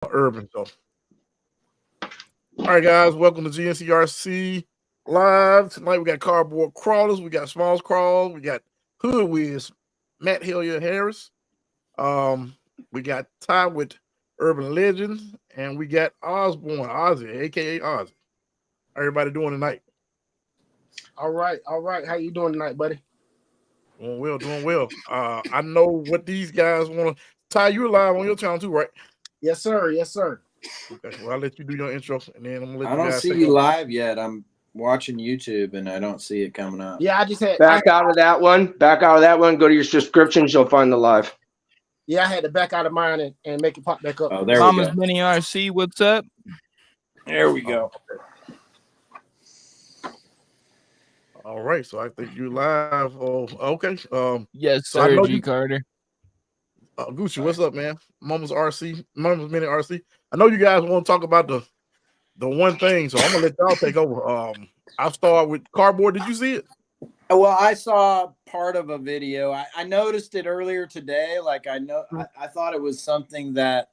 Urban. So, all right, guys, welcome to GNCRC Live. Tonight we got cardboard crawlers, we got smalls crawls, we got hood whiz, Matt Hilliard Harris. We got Ty with Urban Legends, and we got Osborne, Ozzy, aka Ozzy. How everybody doing tonight? All right. How you doing tonight, buddy? Doing well. I know what these guys want to. Ty, you're live on your channel too, right? Yes, sir. Okay, well, I'll let you do your intro, and then I'm gonna let I you don't guys see take you over. live yet. I'm watching YouTube and I don't see it coming up. Yeah, I just had Back out of that one. Go to your subscriptions. You'll find the live. I had to back out of mine and make it pop back up. Oh, there Thomas we go. Mini RC, what's up? There we go. All right, so I think you're live. Oh, okay. Yes, So I sir, know G you- Carter. Gucci, what's up, man? Mama's Mini RC. I know you guys want to talk about the one thing, so I'm gonna let y'all take over. I'll start with cardboard. Did you see it? Well, I saw part of a video. I noticed it earlier today. Like I thought it was something that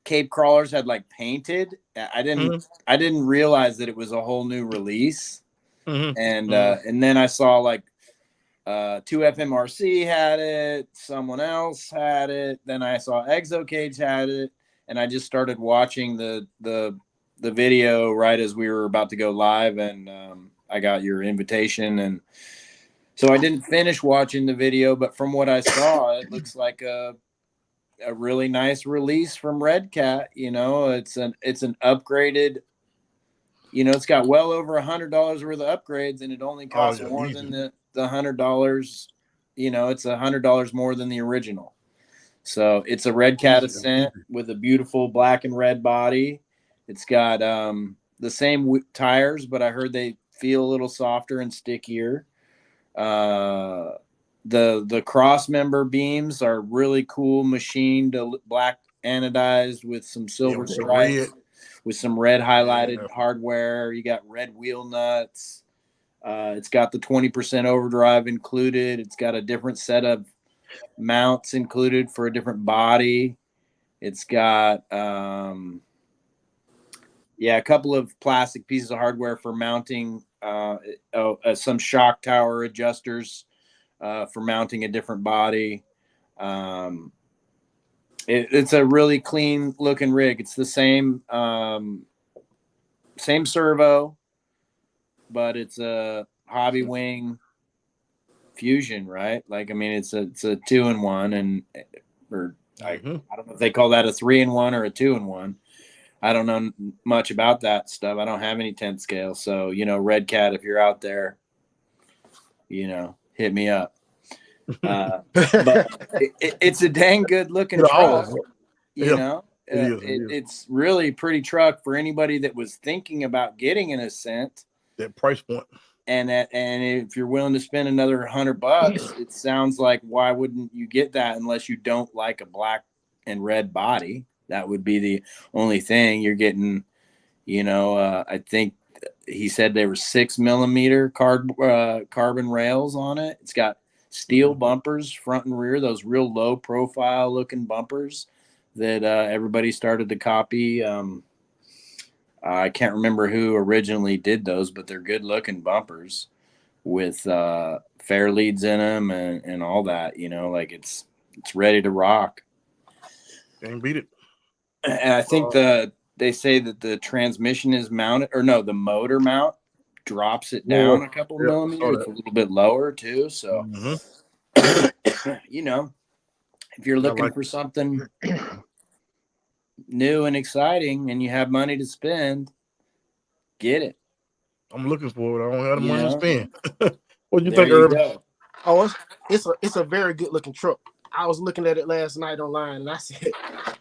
Cape Crawlers had like painted. I didn't realize that it was a whole new release. And then I saw like 2FMRC had it, someone else had it, then I saw Exocage had it, and I just started watching the video right as we were about to go live, and I got your invitation, and so I didn't finish watching the video, but from what I saw, it looks like a really nice release from Redcat. You know, it's an upgraded. You know, it's got well over $100 worth of upgrades, and it only costs more than the $100. You know, it's $100 more than the original. So it's a Redcat Ascent with a beautiful black and red body. It's got the same tires, but I heard they feel a little softer and stickier. The cross member beams are really cool, machined black anodized with some silver stripes. With some red highlighted hardware. You got red wheel nuts. It's got the 20% overdrive included. It's got a different set of mounts included for a different body. It's got a couple of plastic pieces of hardware for mounting some shock tower adjusters for mounting a different body. It's a really clean looking rig. It's the same servo, but it's a Hobby Wing Fusion, right? Like, I mean, it's a 2-in-1, and I don't know if they call that a 3-in-1 or a 2-in-1. I don't know much about that stuff. I don't have any 10th scale, so Redcat, if you're out there, hit me up. But it's a dang good looking truck. It's really a pretty truck for anybody that was thinking about getting an Ascent. That price point, and if you're willing to spend another $100, it sounds like why wouldn't you get that unless you don't like a black and red body? That would be the only thing you're getting. I think he said they were 6mm carbon rails on it. It's got steel bumpers front and rear, those real low profile looking bumpers that everybody started to copy. I can't remember who originally did those, but they're good looking bumpers with fair leads in them and all that. Like it's ready to rock. Can't beat it. And I think they say that the transmission is mounted, or no, the motor mount drops it down a couple millimeters. It's a little bit lower too. So, if you're looking for something new and exciting and you have money to spend, get it. I'm looking for it. I don't have the money to spend. What do you think, Urban? Oh, it's a very good looking truck. I was looking at it last night online, and I said,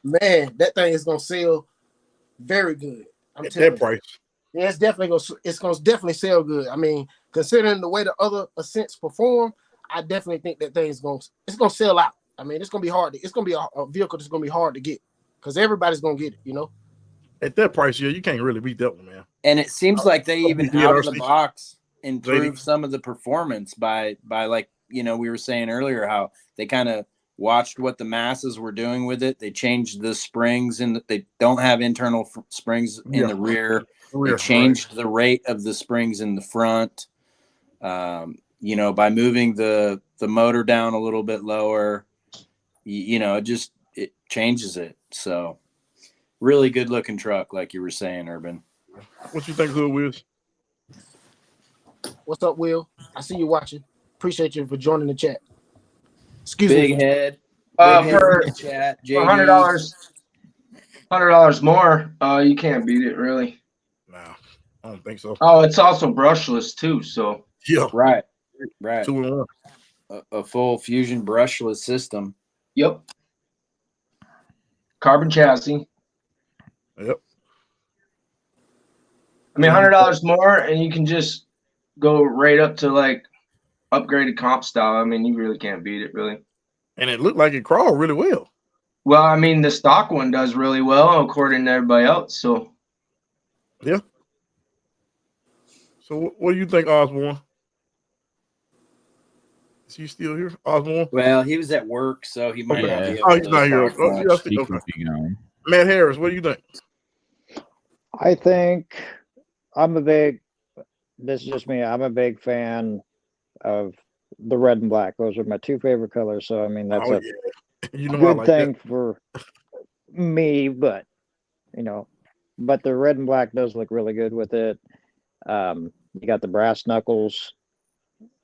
"Man, that thing is gonna sell very good." I'm telling you. Price. Yeah, it's gonna definitely sell good. I mean, considering the way the other Ascents perform, I definitely think that thing is gonna sell out. I mean, it's gonna be hard. It's gonna be a vehicle that's gonna be hard to get because everybody's gonna get it. At that price, you can't really beat that one, man. And it seems like they even out of the box improve some of the performance by like we were saying earlier how they kind of watched what the masses were doing with it. They changed the springs and they don't have internal springs in the rear. They changed the rate of the springs in the front. You know, by moving the motor down a little bit lower, you know, it changes it. So really good looking truck, like you were saying, Urban. What you think, Hood Wiz? What's up, Will? I see you watching. Appreciate you for joining the chat. Excuse Big me. head. For chat. $100 more, you can't beat it really. No, I don't think so. Oh, it's also brushless too. So Yeah, Right. 2-in-1. A full fusion brushless system. Yep. Carbon chassis. Yep. I mean, $100 more, and you can just go right up to like upgraded comp style. I mean, you really can't beat it, really. And it looked like it crawled really well. Well, I mean, the stock one does really well according to everybody else. So yeah. So what do you think, Osborne? Is he still here, Osborne? Well, he was at work, so he might not be able he's not here. talk much. He could be going. Matt Harris, what do you think? I think this is just me. I'm a big fan of the red and black. Those are my two favorite colors. So, I mean, that's a You know, good I like thing that. for me, but, you know, but the red and black does look really good with it. You got the brass knuckles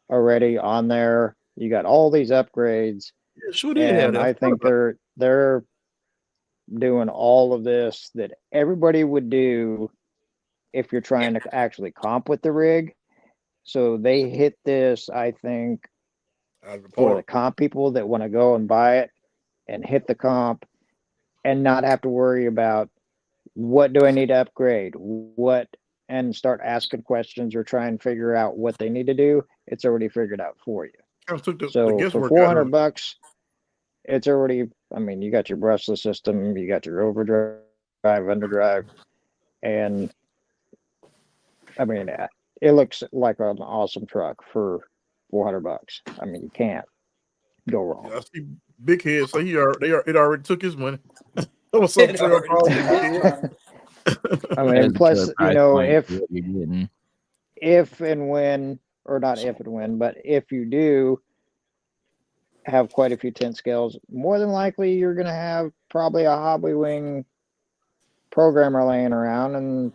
already on there. You got all these upgrades. Yeah, sure did have And that. I think they're doing all of this that everybody would do if you're trying to actually comp with the rig. So they hit this, I think, for the comp people that want to go and buy it and hit the comp and not have to worry about what do I need to upgrade, and start asking questions or try and figure out what they need to do. It's already figured out for you. So for $400, it's already, I mean, you got your brushless system, you got your overdrive, underdrive, and I mean, it looks like an awesome truck for $400. I mean, you can't go wrong. Yeah, I see Big Head say it already took his money. What's up, Trail Call? I mean, and plus, you know, if and when, or not if and when, but if you do have quite a few tent scales, more than likely you're going to have probably a Hobby Wing programmer laying around, and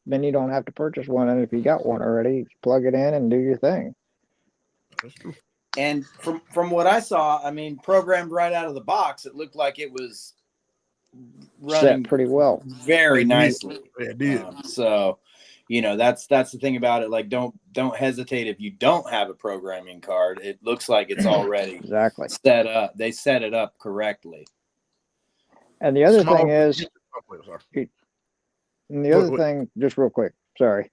then you don't have to purchase one. And if you got one already, plug it in and do your thing. That's true. And from what I saw, I mean, programmed right out of the box, it looked like it was running set pretty well, very nicely. It did. So, you know, that's the thing about it. Like, don't hesitate if you don't have a programming card. It looks like it's already exactly set up. They set it up correctly. And the other thing is, thing, just real quick, sorry.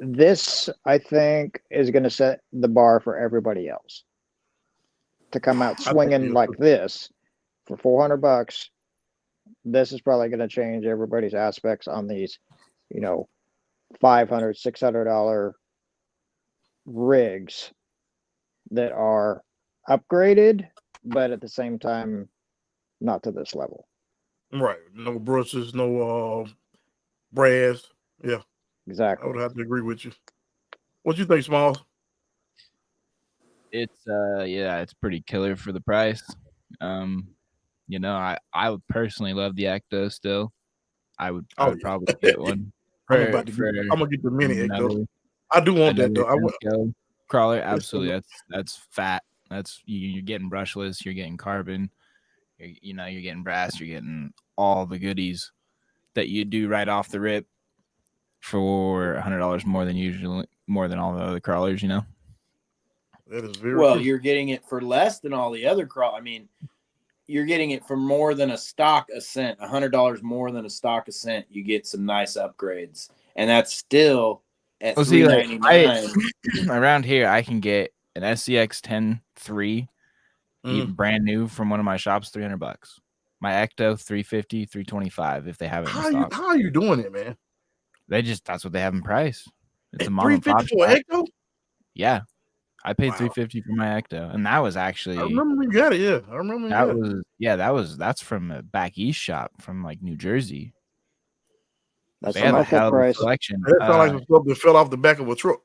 This, I think, is going to set the bar for everybody else to come out swinging like this for $400. This is probably going to change everybody's aspects on these, you know, $500, $600 rigs that are upgraded, but at the same time, not to this level. Right. No brushes, no brass. Yeah. Exactly. I would have to agree with you. What do you think, Smalls? It's it's pretty killer for the price. You know, I would personally love the Ecto still. I would probably get one. I'm gonna get the mini Ecto. I do want that though. Crawler, absolutely. That's fat. That's you're getting brushless, you're getting carbon, you're getting brass, you're getting all the goodies that you do right off the rip for $100 more than all the other crawlers, you know. That is very well. true. You're getting it for less than all the other crawl. I mean, you're getting it for more than a stock Ascent. $100 more than a stock Ascent. You get some nice upgrades, and that's still at $399. Around here, I can get an SCX 10-3, brand new from one of my shops, $300. My Ecto $350, $325 if they have it in stock. How are you doing it, man? That's what they have in price. It's a mom and pop $350 for Ecto? Yeah. I paid Wow. $350 for my Ecto, and that was actually I remember when you got it. Yeah, I remember when you got it. that's from a back east shop from like New Jersey. That's They the have a market hell of a price. selection. That sounds like some stuff that fell off the back of a truck.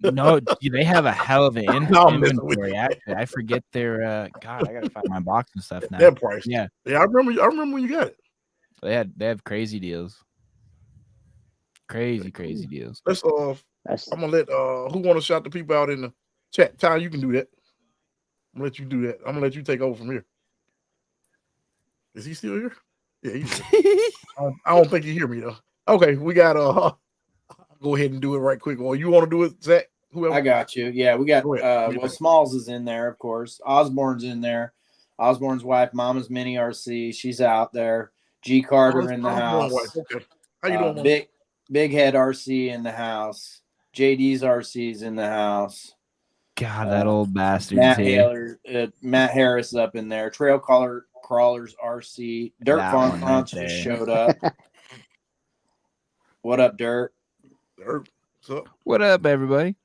No, they have a hell of an No, I'm messing with inventory. you. Actually, I forget their. God, I gotta find my box and stuff now. That price. Yeah, Yeah, I remember when you got it. they have crazy deals. Crazy deals. Let's That's I'm gonna let who want to shout the people out in the chat. Ty, you can do that. I'm gonna let you do that. I'm gonna let you take over from here. Is he still here? Yeah, he's here. I don't think you hear me though. Okay, we got go ahead and do it right quick. Or you want to do it, Zach? Whoever. I got you. Yeah, we got Go ahead. well, Smalls is in there, of course. Osborne's in there. Osborne's wife, Mama's Mini RC, she's out there. G Carter in the house. Okay. How you doing, Mom? Big Head RC in the house. JD's RC's in the house. God, that old bastard. Matt Harris up in there. Trail Crawlers RC. Dirt Farm Crunch just showed up. What up, Dirt? Dirt. What's up? What up, everybody?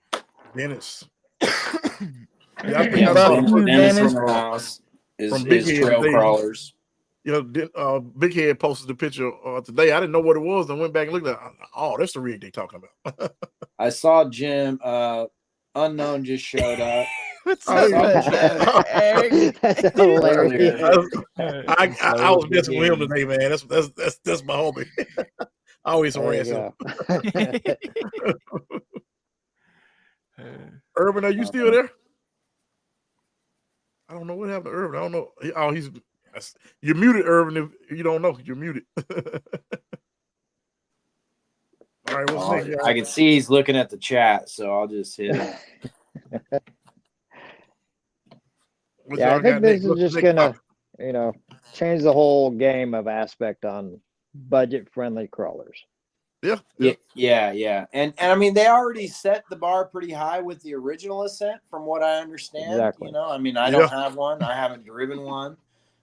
Dennis. Yeah, I think Yeah, I saw Dennis in the house from Big is Head Trail today. Crawlers. You know, Big Head posted the picture today. I didn't know what it was. I went back and looked at it. Oh, that's the rig they talking about. I saw Jim. Unknown just showed up. What's Oh, up, Jim? That's hilarious. I was messing with him today, man. That's my hobby. I always harass him. Urban, are you still there? I don't know what happened to Urban. I don't know. Oh, you're muted, Urban. If you don't know, you're muted. All right, what's next? I can see he's looking at the chat, so I'll just hit him. Yeah, I think this is just gonna, change the whole game of aspect on budget-friendly crawlers. Yeah. And I mean, they already set the bar pretty high with the original Ascent, from what I understand. Exactly. I mean, I don't have one. I haven't driven one.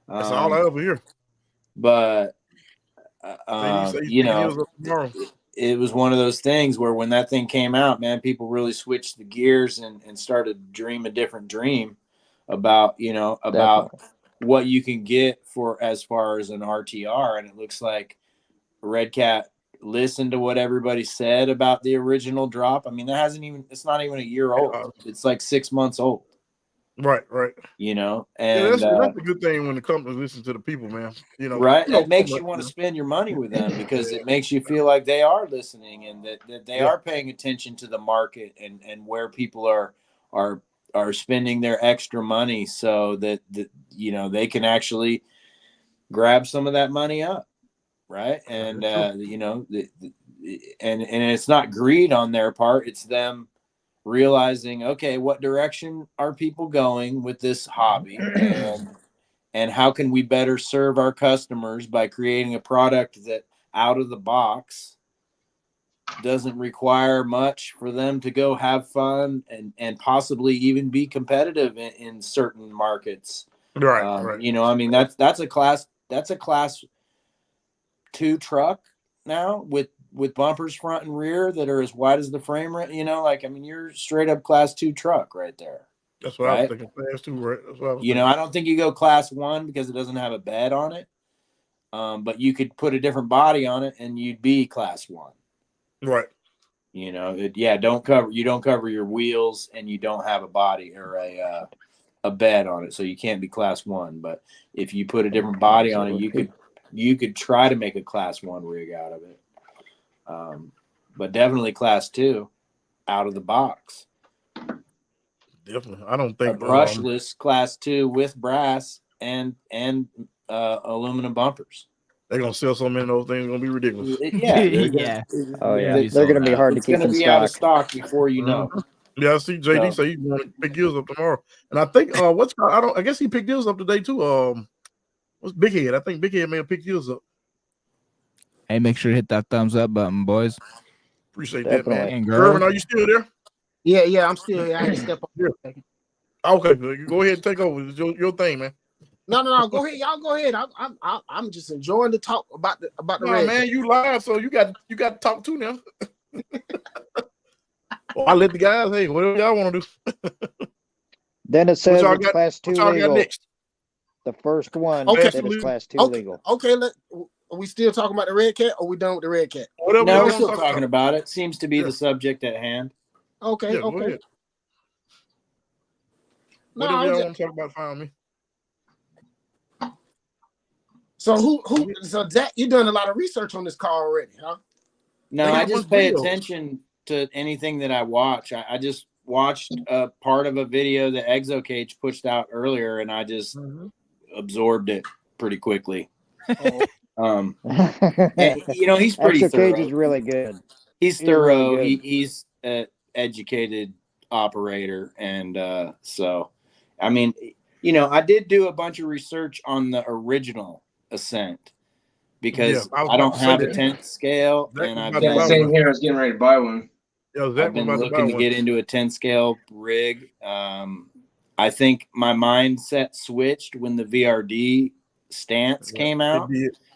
That's all I ever hear. But it was one of those things where when that thing came out, man, people really switched the gears and started to dream a different dream about what you can get for as far as an RTR. And it looks like Redcat listened to what everybody said about the original drop. I mean, it's not even a year old. It's like 6 months old. Right. And that's a good thing when the company listens to the people, man. Right. It makes you want to spend your money with them because it makes you feel like they are listening and that they are paying attention to the market and where people are spending their extra money so that they can actually grab some of that money up. Right. And, and it's not greed on their part. It's them realizing, okay, what direction are people going with this hobby and how can we better serve our customers by creating a product that out of the box doesn't require much for them to go have fun and possibly even be competitive in certain markets. Right. I mean, that's a class 2 truck now with bumpers front and rear that are as wide as the frame, you're straight up class 2 truck right there. That's what I was thinking. Class 2, right? That's what I was thinking. I don't think you go class 1 because it doesn't have a bed on it. But you could put a different body on it and you'd be class 1. Right. You don't cover your wheels and you don't have a body or a bed on it, so you can't be class 1. But if you put a different body on it, you could try to make a class 1 rig out of it. But definitely class 2 out of the box. Definitely. I don't think a brushless class 2 with brass and aluminum bumpers. They're gonna sell so many of those things. It's gonna be ridiculous. Yeah. Oh yeah, they're gonna be hard to keep in stock. It's gonna be out of stock before you know. Yeah, I see JD say he's going to pick yours up tomorrow, and I think I guess he picked yours up today too. What's Big Head? I think Big Head may have picked yours up. Hey, make sure to hit that thumbs up button, boys. Appreciate that, man. Girl. Irvin, are you still there? Yeah, I'm still here. I had to step up here. Okay, go ahead and take over. It's your thing, man. No. Go ahead, y'all. Go ahead. I'm just enjoying the talk about the man. You live, so you got to talk too now. Well, I let the guys, hey, whatever y'all want to do. Then it What says y'all it's got? class What 2 y'all got legal. next? The first one Okay. that is class 2 Okay. legal. Okay. Are we still talking about the Redcat, or we done with the Redcat? Whatever No, y'all we're want to still talk talking about it. Seems to be Yeah. the subject at hand. Okay. Yeah, go Okay. ahead. No, Whatever I was y'all just, want to talk about, find me. so so Zach, you done a lot of research on this car already, huh? No, They got I a just bunch of pay videos. attention to anything that I watch. I just watched a part of a video that ExoCage pushed out earlier, and I just absorbed it pretty quickly. Oh, And, you know, he's pretty Exo Cage thorough. is really good. He's He's really thorough. good. He's an educated operator, and so, I mean, you know, I did do a bunch of research on the original Ascent because Yeah, I was I about don't to say have a that. 10th scale, Zach and was I've about to Yeah, buy been same one. here. I was getting ready to buy one. Yeah, Zach I've was been about to buy looking to one. get into a 10 scale rig. I think my mindset switched when the VRD stance came out,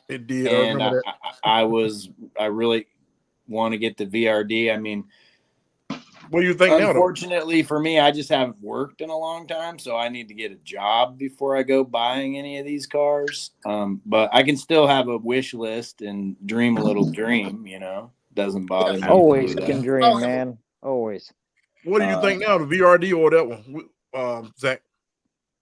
It did. I and remember I really want to get the VRD. I mean, that. What do you think now, though? unfortunately for me, I just haven't worked in a long time, so I need to get a job before I go buying any of these cars. But I can still have a wish list and dream a little dream. You know, doesn't bother me. to Always do that. can dream, man. Always. What do you think now, the VRD or that one, Zach?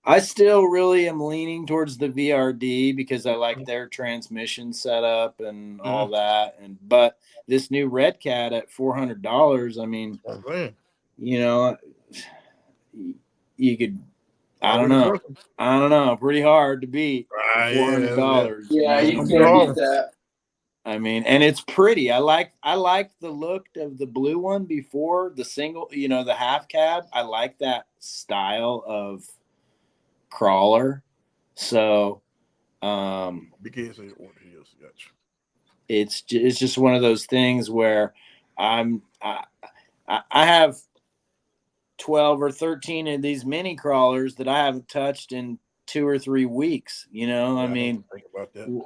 I still really am leaning towards the VRD because I like their transmission setup and all that. But this new Redcat at $400, I mean, you know, you could. I don't know. Pretty hard to beat $400. Yeah, you It's can't hard. beat that. I mean, and it's pretty. I like the look of the blue one before the single. You know, the half cab. I like that style of crawler. So it's just one of those things where I have 12 or 13 of these mini crawlers that I haven't touched in 2 or 3 weeks. You know, I mean,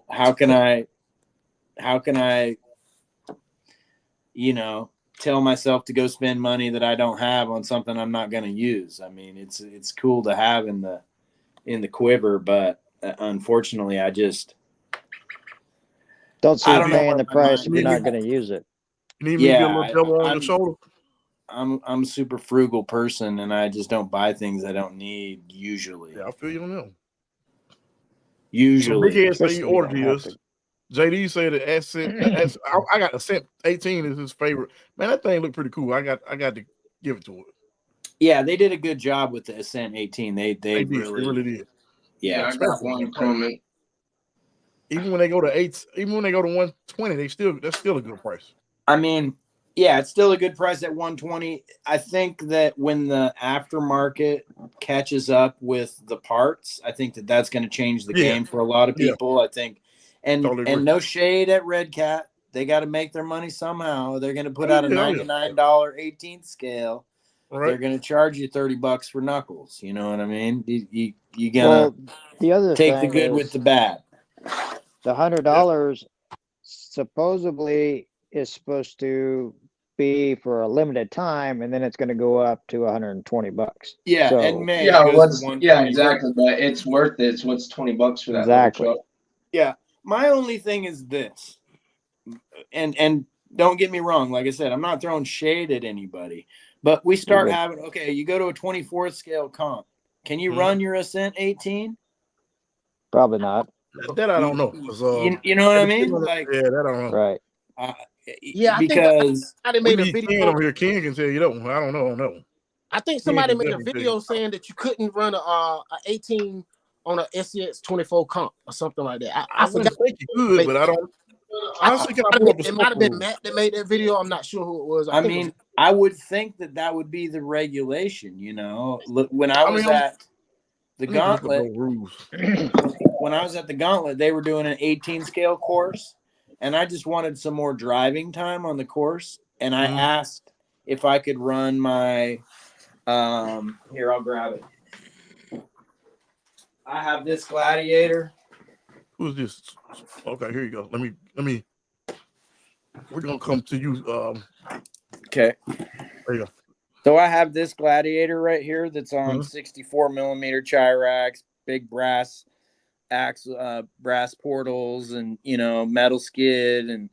how can I, you know, tell myself to go spend money that I don't have on something I'm not going to use? I mean, it's cool to have in the quiver, but unfortunately, I just don't see don't know paying where the my price mind if you're is not at. going to use it. You need me to get a little devil on I'm- your shoulder? I'm a super frugal person, and I just don't buy things I don't need usually. Yeah, I feel you on that. Usually, So Big Head say he Especially you ordered don't have his. to. JD said that Ascent. I got Ascent 18 is his favorite. Man, that thing looked pretty cool. I got to give it to it. yeah, they did a good job with the Ascent 18. They really did. yeah. I got one from it. Even when they go to 120, that's still a good price. I mean, yeah, it's still a good price at 120. I think that when the aftermarket catches up with the parts, I think that that's going to change the game for a lot of people. I think, and no shade at Redcat, they got to make their money somehow. They're going to put out a $99 18th scale. Right. They're going to charge you $30 for knuckles. You know what I mean? You gonna the other take the thing good is with the bad. the $100 supposedly is supposed to be for a limited time, and then it's going to go up to $120. Yeah, so, and May yeah, goes to 120. exactly. But it's worth it. It's what's $20 for that exactly. little truck. Yeah, my only thing is this, and don't get me wrong. Like I said, I'm not throwing shade at anybody, but we start having you go to a 24th scale comp. Can you run your Ascent 18? Probably not. That I don't know. You know what I mean? Like, yeah, that I don't know. Right. yeah, because I think somebody made a video. Ken over here. Ken can tell you that one. I don't know on that one. I think somebody made a video saying that you couldn't run a 18 on a SCX 24 comp or something like that. I forgot. Think you could, but I don't. It might have been Matt that made that video. I'm not sure who it was. I mean, I would think that would be the regulation. You know, look, when I was at the Gauntlet, when I was at the Gauntlet, they were doing an 18 scale course, and I just wanted some more driving time on the course, and I asked if I could run my. Here, I'll grab it. I have this Gladiator. Who's this? Okay, here you go. Let me. We're gonna come to you. Okay. There you go. So I have this Gladiator right here that's on Mhm. 64 millimeter Chirax, big brass brass portals, and metal skid, and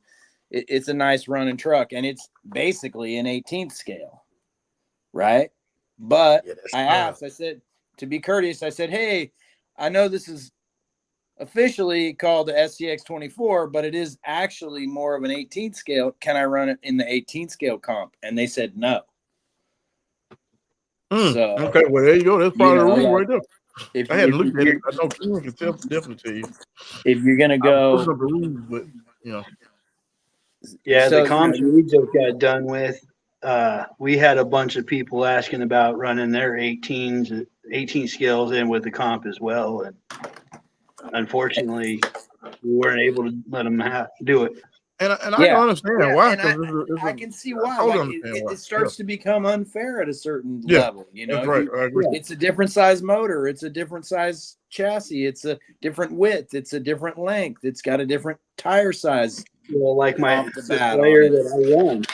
it's a nice running truck, and it's basically an 18th scale, right? But Yeah, that's I asked, I said, to be courteous, I said, hey, I know this is officially called the SCX 24, but it is actually more of an 18th scale. Can I run it in the 18th scale comp? And they said no. So okay, well there you go. That's part of the rule right there. If, I hadn't looked at it. you're, I know Ken can definitely tell you. if you're gonna I'm go, looking up the rules, but Yeah, So, the comps we just got done with, we had a bunch of people asking about running their 18 skills in with the comp as well. And unfortunately, we weren't able to let them do it. and I can yeah, understand why. and Because I can see why. totally Like understand why. it starts to become unfair at a certain Yeah, level. that's right. I agree. It's a different size motor. It's a different size chassis. It's a different width. It's a different length. It's got a different tire size. Well, like Off the the bat player on it. that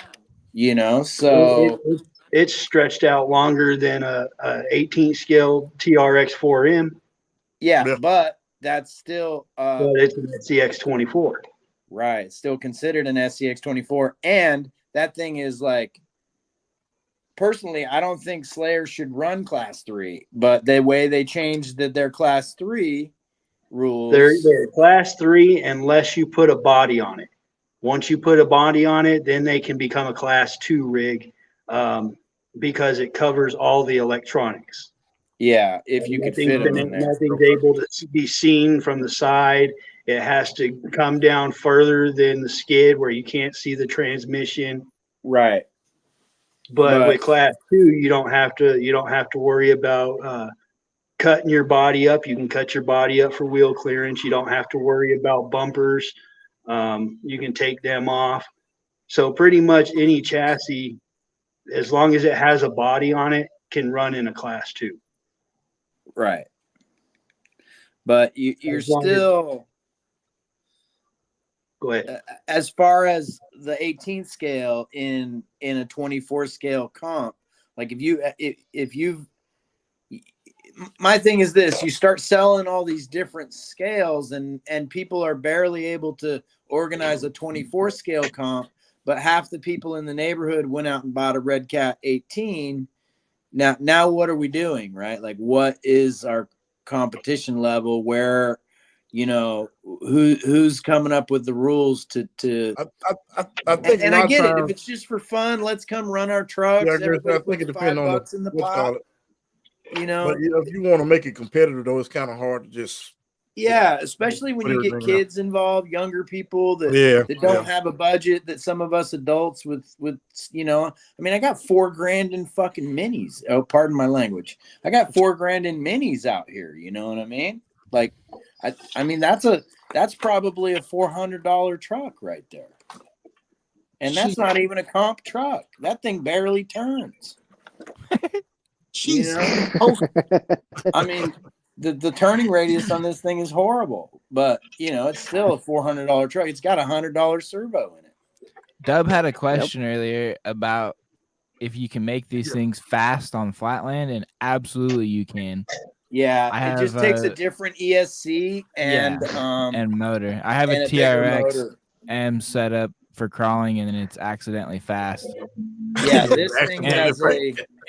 I run, So it's stretched out longer than a 18 scale TRX 4M, yeah, Yeah. but that's still but it's an CX 24. right. Still considered an SCX 24, and that thing is like. Personally, I don't think Slayer should run Class 3, but the way they changed their Class 3 rules, They're Class 3 unless you put a body on it. Once you put a body on it, then they can become a Class 2 rig, because it covers all the electronics. yeah, if you could fit them in there. Nothing's able to be seen from the side. It has to come down further than the skid where you can't see the transmission. Right. But with Class 2, you don't have to worry about cutting your body up. You can cut your body up for wheel clearance. You don't have to worry about bumpers. You can take them off. So pretty much any chassis, as long as it has a body on it, can run in a Class 2. Right. But you're still. Go ahead. As far as the 18th scale in a 24 scale comp, like if you've my thing is this: you start selling all these different scales, and people are barely able to organize a 24 scale comp, but half the people in the neighborhood went out and bought a Redcat 18. Now what are we doing, right? Like, what is our competition level? Where, who's coming up with the rules to I think and I get it. If it's just for fun, let's come run our trucks. Yeah, Everybody I think it puts depends on $5 in the pot. But if you want to make it competitive, though, it's kind of hard to just. Yeah, especially when you get kids involved, younger people that don't have a budget that some of us adults with I mean, I got $4,000 in fucking minis. Oh, pardon my language. I got $4,000 in minis out here. You know what I mean? Like, I mean, that's probably a $400 truck right there. And that's not even a comp truck. That thing barely turns. I mean, the turning radius on this thing is horrible, but it's still a $400 truck. It's got a $100 servo in it. Dub had a question earlier about if you can make these things fast on flatland, and absolutely you can. Yeah, it just takes a different ESC and motor. I have a TRX M set up for crawling, and it's accidentally fast. Yeah, this thing has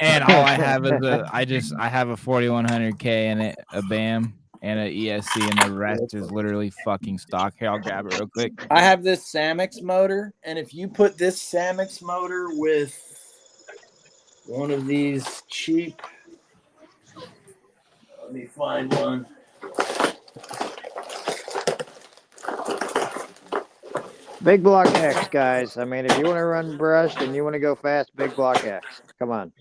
and all I have is I have a 4100K in it, a BAM, and an ESC, and the rest is literally fucking stock. Here, I'll grab it real quick. I have this Samex motor, and if you put this Samex motor with one of these cheap, let me find one. Big block X, guys. I mean, if you want to run brushed and you want to go fast, big block X. Come on.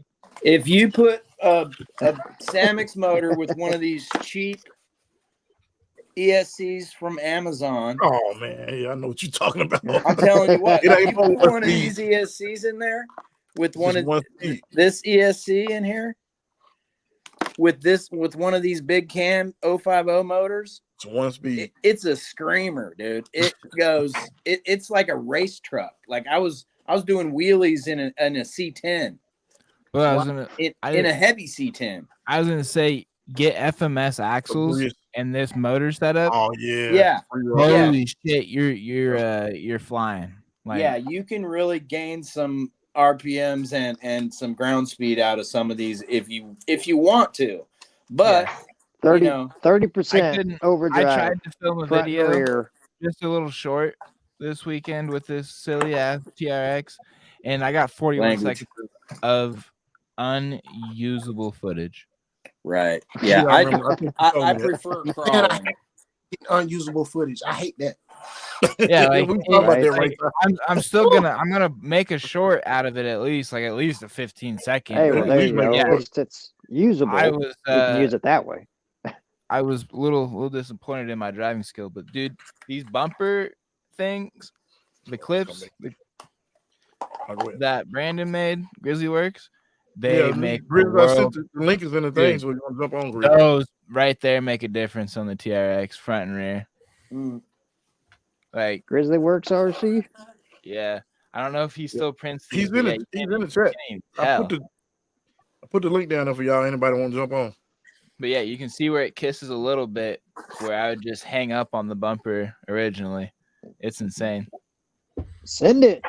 If you put a Samex motor with one of these cheap ESCs from Amazon. Oh man, yeah, I know what you're talking about. I'm telling you what. If you put one of these ESCs in there with this ESC in here, with one of these big cam 050 motors, it's one speed. It's a screamer, dude. It goes. It's like a race truck. Like I was doing wheelies in a C10 Well, I was gonna, in a heavy C10. I was gonna say get FMS axles and this motor setup. Oh yeah. Yeah. Holy shit, you're flying. Like, yeah, you can really gain some RPMs and some ground speed out of some of these if you want to. But 30% overdrive. I tried to film a front and video rear. just a little short this weekend with this silly ass TRX, and I got 41 seconds of unusable footage. Right. Yeah. I prefer crawling. Unusable footage. I hate that. Yeah, like, we talk about that right now. I'm gonna make a short out of it at least a 15-second. Hey, well, there you go. Yeah. At least it's usable. You can use it that way. I was a little disappointed in my driving skill, but dude, these bumper things, the clips that Brandon made, Grizzly Works, they make the link is in the thing, so we're gonna jump on Grizzly. Those right there make a difference on the TRX front and rear. Like Grizzly Works RC. Yeah, I don't know if he still prints. He's in it. He's in the chat. I put the link down there for y'all. Anybody want to jump on? But yeah, you can see where it kisses a little bit, where I would just hang up on the bumper originally. It's insane. Send it.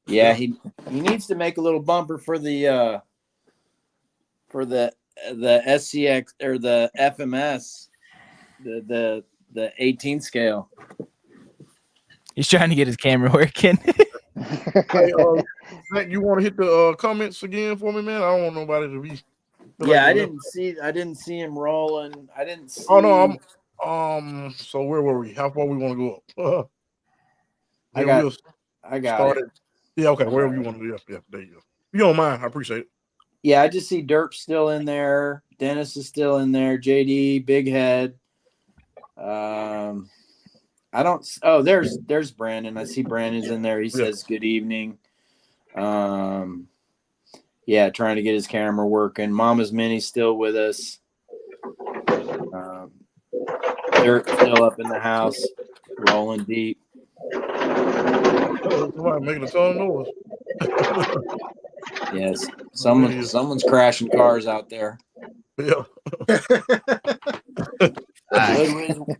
Yeah, he needs to make a little bumper for the SCX or the FMS, the 18 scale. He's trying to get his camera working. Hey, Zach, you want to hit the comments again for me, man? I don't want nobody to be. Yeah, I didn't see him rolling. I didn't see. Oh no, so where were we? How far we want to go up? I got it. Yeah, okay. Wherever you want to do. Yeah, there you go. If you don't mind, I appreciate it. Yeah, I just see Derp still in there. Dennis is still in there. JD, Big Head. I don't. Oh, there's Brandon. I see Brandon's in there. He says good evening. Yeah, trying to get his camera working. Mama's Mini's still with us. They're still up in the house, rolling deep. Somebody making a ton of noise. Yes, someone's crashing cars out there. Yeah.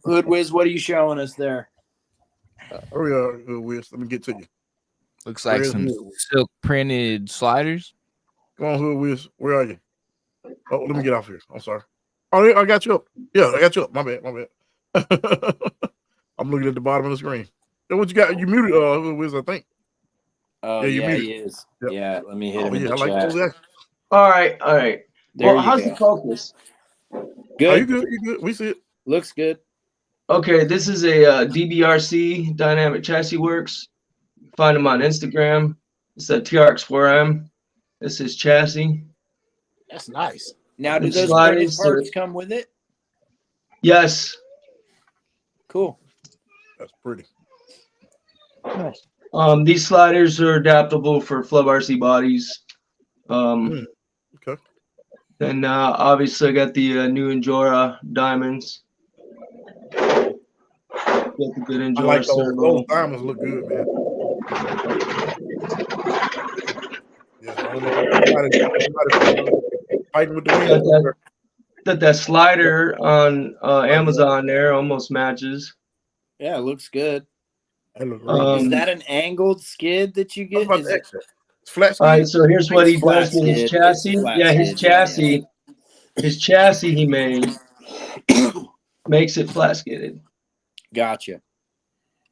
Hood Wiz, what are you showing us there? Hurry up, Hood Wiz. Let me get to you. Looks like some silk printed sliders. Come on, Hood Wiz. Where are you? Oh, let me get off here. I'm sorry. Oh, I got you up. Yeah, I got you up. My bad. I'm looking at the bottom of the screen. Then what you got? You muted Hood Wiz, I think. Oh, yeah, he is. Yep. Yeah, let me hit him in the chat. All right. There how's the focus? Good. Oh, you good? We see it. Looks good. Okay, this is a DBRC, Dynamic Chassis Works. Find him on Instagram. It's a TRX4M. This is chassis. That's nice. Now, do those printed parts come with it? Yes. Cool. That's pretty. Nice. These sliders are adaptable for Flub RC bodies. Okay. And obviously I got the new Enjora diamonds. Got the good Enjora. I like those diamonds look good, man. Yeah, I don't know. Fighting with the wind. That slider on Amazon there almost matches. Yeah, it looks good. Is that an angled skid that you get? It's flat skid? All right, so here's what he does with his chassis. Yeah, his chassis. His chassis he made makes it flat skidded. Gotcha.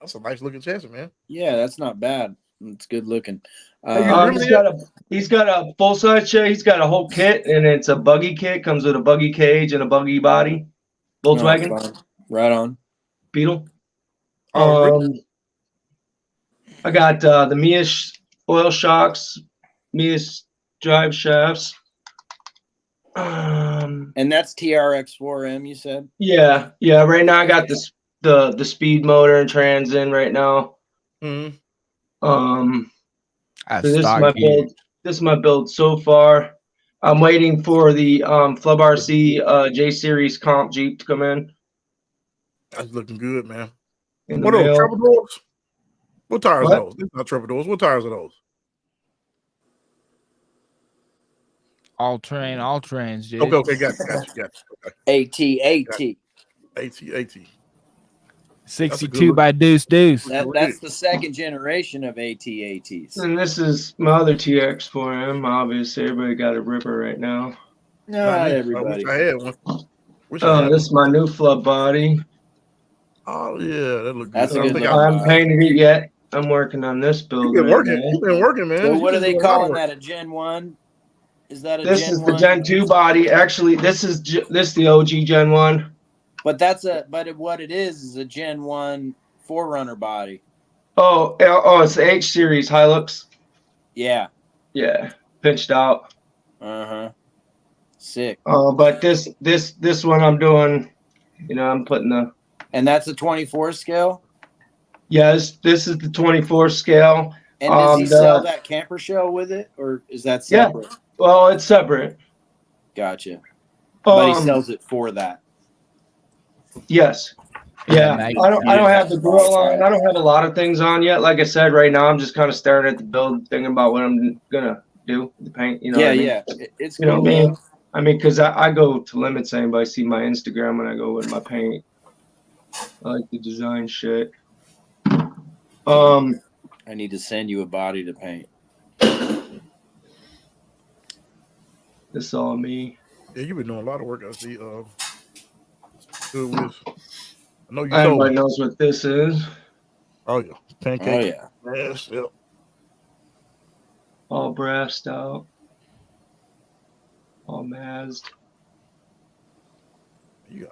That's a nice looking chassis, man. Yeah, that's not bad. It's good looking. He's got a full size chassis. He's got a whole kit, and it's a buggy kit. Comes with a buggy cage and a buggy body. Volkswagen. Right on. Beetle. I got the Mias oil shocks, Mias drive shafts. And that's TRX4M, you said? Yeah. Right now I got the speed motor and trans in right now. Mm-hmm. So this is my build. This is my build so far. I'm waiting for the Flub RC J Series comp Jeep to come in. That's looking good, man. What are those? Travel doors? What tires are those? These are not travel doors. What tires are those? All terrains, dude. Okay, got you. Okay. AT. AT. 62 by Deuce. That's the second generation of AT-ATs. And this is my other TX4M. Obviously, everybody got a ripper right now. Not everybody. I wish I had one. This is my new flub body. Oh yeah, that look good. That's a good I haven't painted it yet. I'm working on this build. You've been working, man. So what are they calling that? A Gen 1? Is that a This Gen is 1? the Gen 2 body. Actually, this is the OG Gen 1. But what it is a Gen 1 Forerunner body. Oh, it's the H series Hilux. Yeah. Yeah, pinched out. Sick. But this one I'm doing, I'm putting the. And that's a 24 scale. Yes, this is the 24 scale. And does he sell that camper shell with it, or is that separate? Yeah, well, it's separate. Gotcha. But he sells it for that. Yes. Yeah, I don't have the grill on. I don't have a lot of things on yet. Like I said, right now I'm just kind of staring at the build, thinking about what I'm gonna do with the paint. You know what I mean? Yeah. It's cool. What I mean? I mean, because I go to limits. Anybody see my Instagram when I go with my paint? I like the design shit. I need to send you a body to paint. This is all me. Yeah, you've been doing a lot of work. I see. Good with. I know you. Everybody knows what this is. Oh yeah, pancake. Oh yeah. Yes, yep. All brassed out. All masked. You've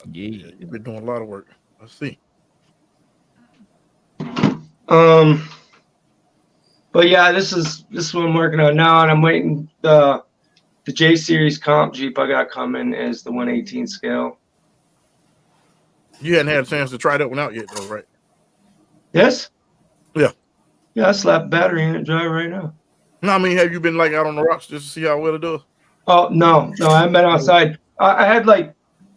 been doing a lot of work. I see. But yeah, this is what I'm working on now, and I'm waiting. The J Series comp Jeep I got coming is the 118 scale. You hadn't had a chance to try that one out yet, though, right? Yes. Yeah. Yeah, I slapped battery in it, drive right now. No, I mean, have you been like out on the rocks just to see how well it does? Oh no, I haven't been outside. I had like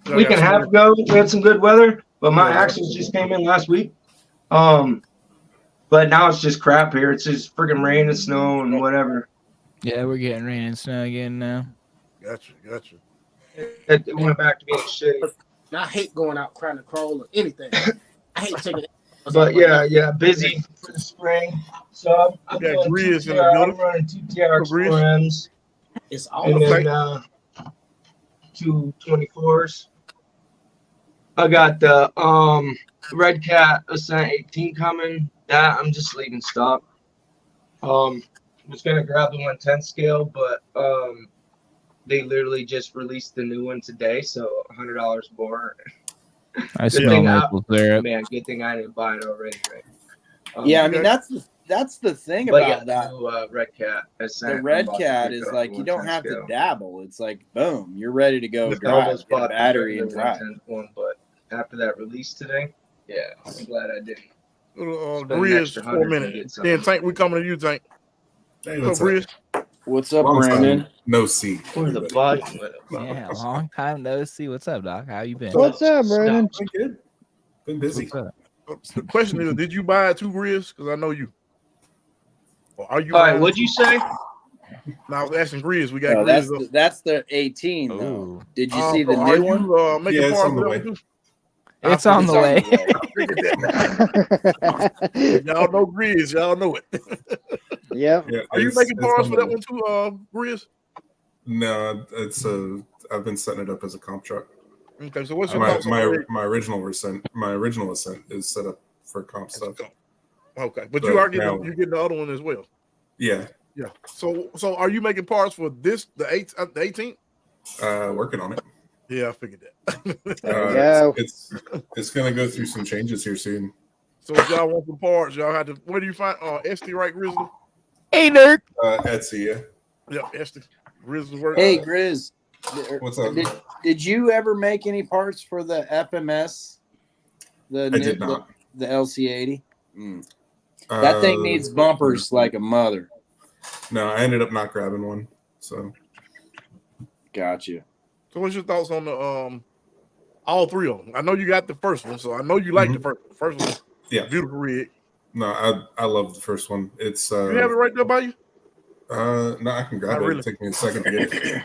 a week and a half ago. We had some good weather, but my axles just came in last week. But now it's just crap here. It's just freaking rain and snow and whatever. Yeah, we're getting rain and snow again now. Gotcha. It went back to being shitty. I hate going out trying to crawl or anything. I hate taking it. But yeah, busy for the spring. So I'm running two TRX4Ms. It's all and then 2 24s. I got the Redcat Ascent 18 coming. That I'm just leaving stock. I was gonna grab the 110 scale, but they literally just released the new one today, so $100 more. I smell maple syrup. Man, good thing I didn't buy it already, right? I mean that's the thing about that. Redcat. The Redcat is like you don't have to dabble. It's like boom, you're ready to go drive. Get a battery and drive. But after that release today, yeah, I'm glad I didn't. Grizz, 4 minutes. Then Tank, we coming to you, Tank. Hey, what's up? What's up, Brandon? No seat. Where the body? Yeah, long time no see. What's up, Doc? How you been? What's up, Brandon? Been good. Been busy. The question is, did you buy 2 Grizz? Because I know you. Or are you? All right, what'd you say? No, I was asking Grizz. We got Grizz. That's the 18. Though. Did you see the are new one? You, making it's on the way. It's on the way. Y'all know Grizz. Y'all know it. Yep. Yeah, Are you making parts for that one too, Grizz? No, I've been setting it up as a comp truck. Okay, so what's your thoughts on my original Ascent is set up for comp stuff. Okay, but you are getting the other one as well. Yeah. So are you making parts for this the 18th? Working on it. Yeah, I figured that. There you go. It's gonna go through some changes here soon. So if y'all want some parts, y'all had to. Where do you find Esty, right, Grizzly? Hey, nerd. Etsy, yeah. Yeah, Esty. Grizzly work. Hey, Grizz. What's up? Did you ever make any parts for the FMS? I did not. The LC80. That thing needs bumpers like a mother. No, I ended up not grabbing one. So. Gotcha. So what's your thoughts on the all 3 of them? I know you got the first one, so I know you like the first one. Yeah, beautiful rig. No, I love the first one. It's you have it right there by you. No, I can grab Not it. really. It'll take me a second to get it.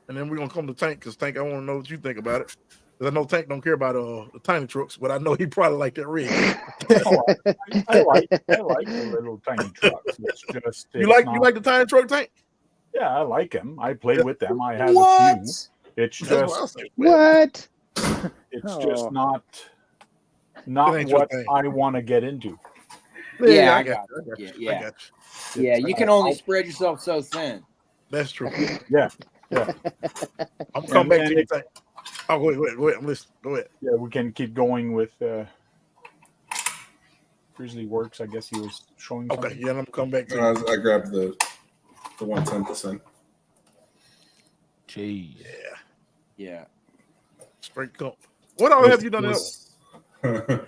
And then we're gonna come to Tank because Tank, I want to know what you think about it. Because I know Tank don't care about the tiny trucks, but I know he probably like that rig. I like the little tiny trucks. It's just You like the tiny truck, Tank? Yeah, I like them. I play with them. I have What? a few. It's That's what I just say. What? it's Oh. just not ain't your what thing. I want to get into. Yeah, I I got got you. you. I Yeah. got you. Yeah, you can only spread yourself so thin. That's true. Yeah. I'm come back And to you, Tank. Oh, go ahead. I'm listening. Go ahead. Yeah, we can keep going with Grizzly Works. I guess he was showing something. Okay, yeah, I'm gonna come back to you. I grabbed the 110%. Jeez. Yeah. Straight comp. What all have you done else?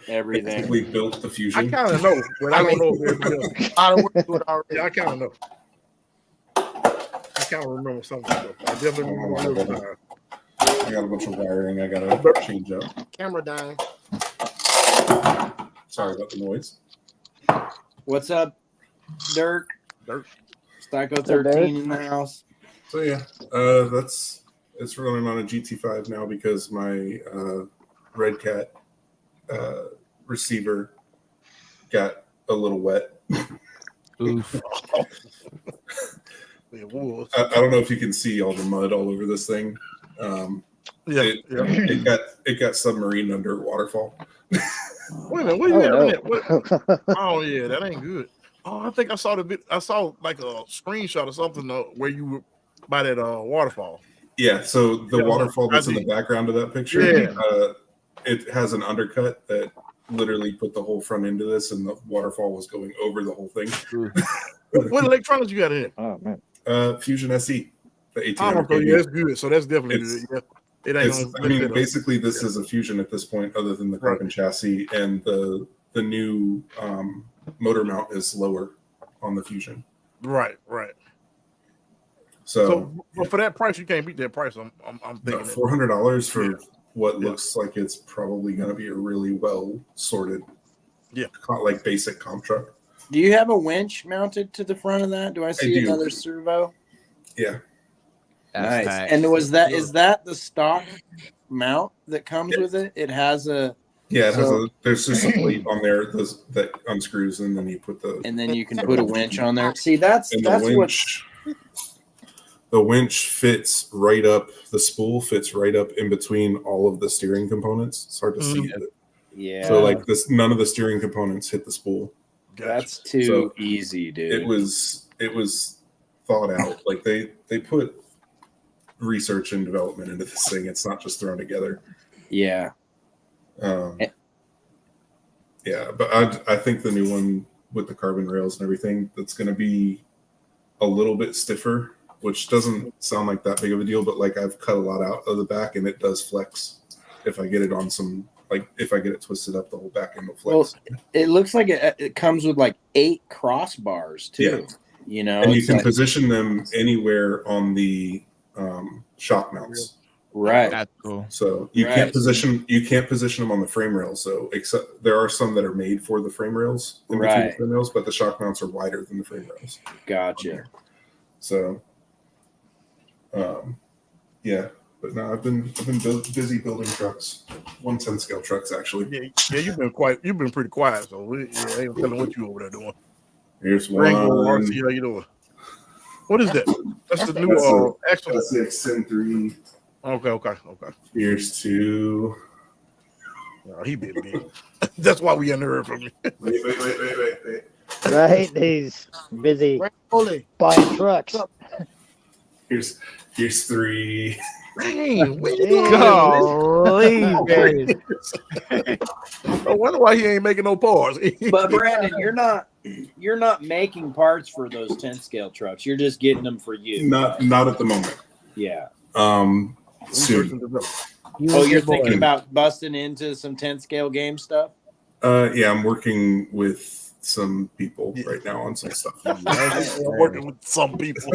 Everything. We built the I Fusion. kind of know, but I don't know if everybody else. I don't work to it already. Yeah, I kind of know. I kind of remember something. Though. I definitely remember. I got a bunch of wiring I gotta change up. Camera dying. Sorry about the noise. What's up, Dirk? Psycho 13 in the house. So yeah, it's running on a GT5 now because my Redcat receiver got a little wet. Oof. I don't know if you can see all the mud all over this thing. It got submarine under a waterfall. Wait a minute, what are you having? Oh yeah, that ain't good. Oh, I think I saw the bit. I saw like a screenshot or something where you were by that waterfall. Yeah, so the waterfall that's in the background of that picture, it has an undercut that literally put the whole front end of this, and the waterfall was going over the whole thing. What electronics you got in it? Oh man, Fusion SE, the 1800. Oh, yeah, that's good. So that's definitely good. Yeah. It ain't. I mean, basically, this is a Fusion at this point, other than the carbon chassis, and the new motor mount is lower on the Fusion. Right. So but for that price, you can't beat that price. I'm thinking $400 for what looks like it's probably going to be a really well sorted, like basic comp truck. Do you have a winch mounted to the front of that? Do I see another servo? Yeah. Nice. And is that the stock mount that comes with it? It has a there's just a plate on there that unscrews, and then you put and then you can put a winch on there. See, that's the winch fits right up. The spool fits right up in between all of the steering components. It's hard to see it. Yeah. So like this, none of the steering components hit the spool. That's too easy, dude. It was thought out. Like they put research and development into this thing. It's not just thrown together. Yeah. But I think the new one with the carbon rails and everything, that's going to be a little bit stiffer, which doesn't sound like that big of a deal, but like I've cut a lot out of the back and it does flex if I get it on some, like if I get it twisted up, the whole back end will flex. Well, it looks like it comes with like 8 crossbars too. You know, and you can position them anywhere on the shock mounts. Right. That's cool. So you can't position them on the frame rails. So except there are some that are made for the frame rails in between the frame rails, but the shock mounts are wider than the frame rails. Gotcha. So but no, I've been busy building trucks, 110 scale trucks actually. Yeah, you've been pretty quiet, so I ain't telling what you over there doing. Here's one. RC, how you doing? What is that? That's the new actual. That's the Ascent 3. Okay. Here's 2. Oh, he been big. That's why we hadn't heard from you. Wait. Right, he's busy buying trucks. Here's 3. Dang, where you Golly, I wonder why he ain't making no parts. But Brandon, you're not making parts for those 10 scale trucks. You're just getting them for you. Not at the moment. Yeah. Soon. You're thinking about busting into some 10 scale game stuff? Yeah, I'm working with some people right now on some stuff. Working with some people.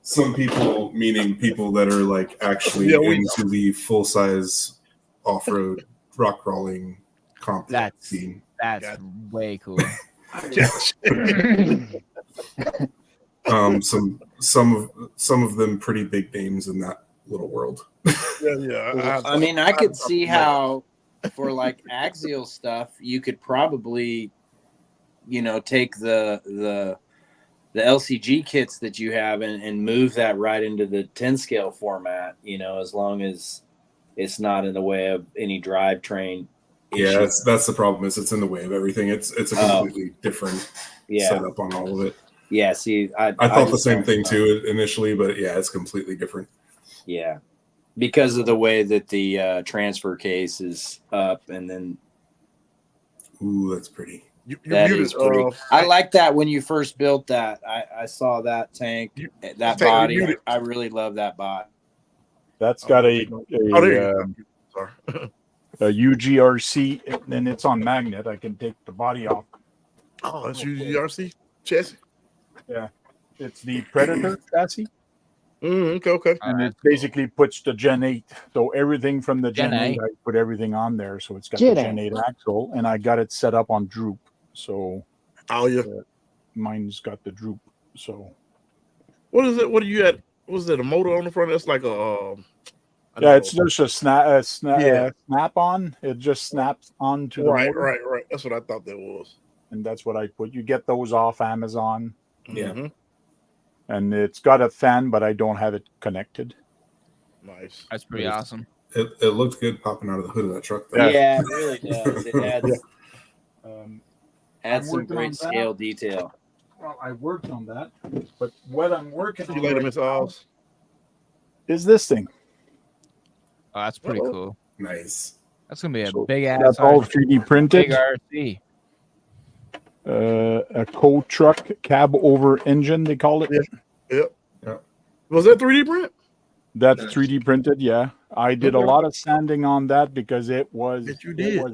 Some people, meaning people that are like actually into the full size off road rock crawling comp scene. That's way cool. Some of them pretty big names in that little world. Yeah. I mean, I could see how for like axial stuff, you could probably, take the LCG kits that you have and move that right into the 10 scale format, as long as it's not in the way of any drivetrain Yeah, issue. that's the problem. Is it's in the way of everything. It's a completely different setup on all of it. Yeah, see, I thought the same thing too initially, but yeah, it's completely different. Yeah, because of the way that the transfer case is up, and then ooh, that's pretty. That is pretty. I like that when you first built that. I saw that tank, that body. I really love that body. That's got a UGRC, and it's on magnet. I can take the body off. Oh, that's UGRC chassis. Yeah, it's the Predator chassis. Okay. And it basically puts the Gen 8. So everything from the Gen 8, I put everything on there. So it's got the Gen 8 axle, and I got it set up on droop. So mine's got the droop. So what is it? What do you at? Was it a motor on the front? That's like a it's just a snap on. It just snaps onto the motor. Right. That's what I thought that was. And that's what I put. You get those off Amazon. Yeah. Mm-hmm. And it's got a fan, but I don't have it connected. Nice. That's pretty awesome. It looked good popping out of the hood of that truck, though. Yeah, it really does. It adds some great scale detail. Well, I worked on that, but what I'm working on is this thing. Oh, that's pretty cool. Nice. That's gonna be a big ass. That's all 3D printed. Big RC. A co-truck cab over engine, they call it. Yep. Was that 3D print? That's 3D printed, yeah. I did a lot of sanding on that because it was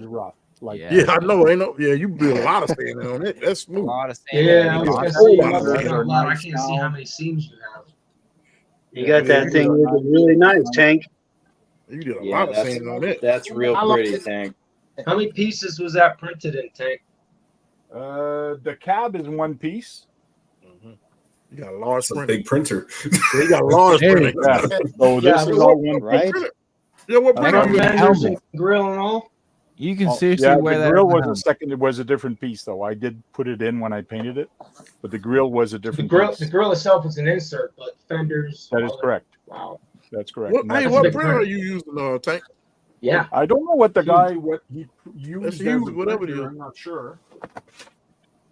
rough. Like I know. You built a lot of sanding on it. That's smooth. A lot of sanding. Yeah, I was gonna say I can't see how many seams you have. You got that thing looking really nice, Tank. You did a lot of sanding on it. That's real pretty, Tank. How many pieces was that printed in, Tank? The cab is one piece. You got a large big printer. You got a large printer. So this is all one, right? Yeah, what printer? Grill and all. You can seriously wear that. The grill was a second. It was a different piece, though. I did put it in when I painted it, but the grill was a different piece. The grill itself was an insert, but fenders. That is correct. Wow, that's correct. What printer are you using, Tank? Yeah, I don't know what he used. Whatever it is. I'm not sure.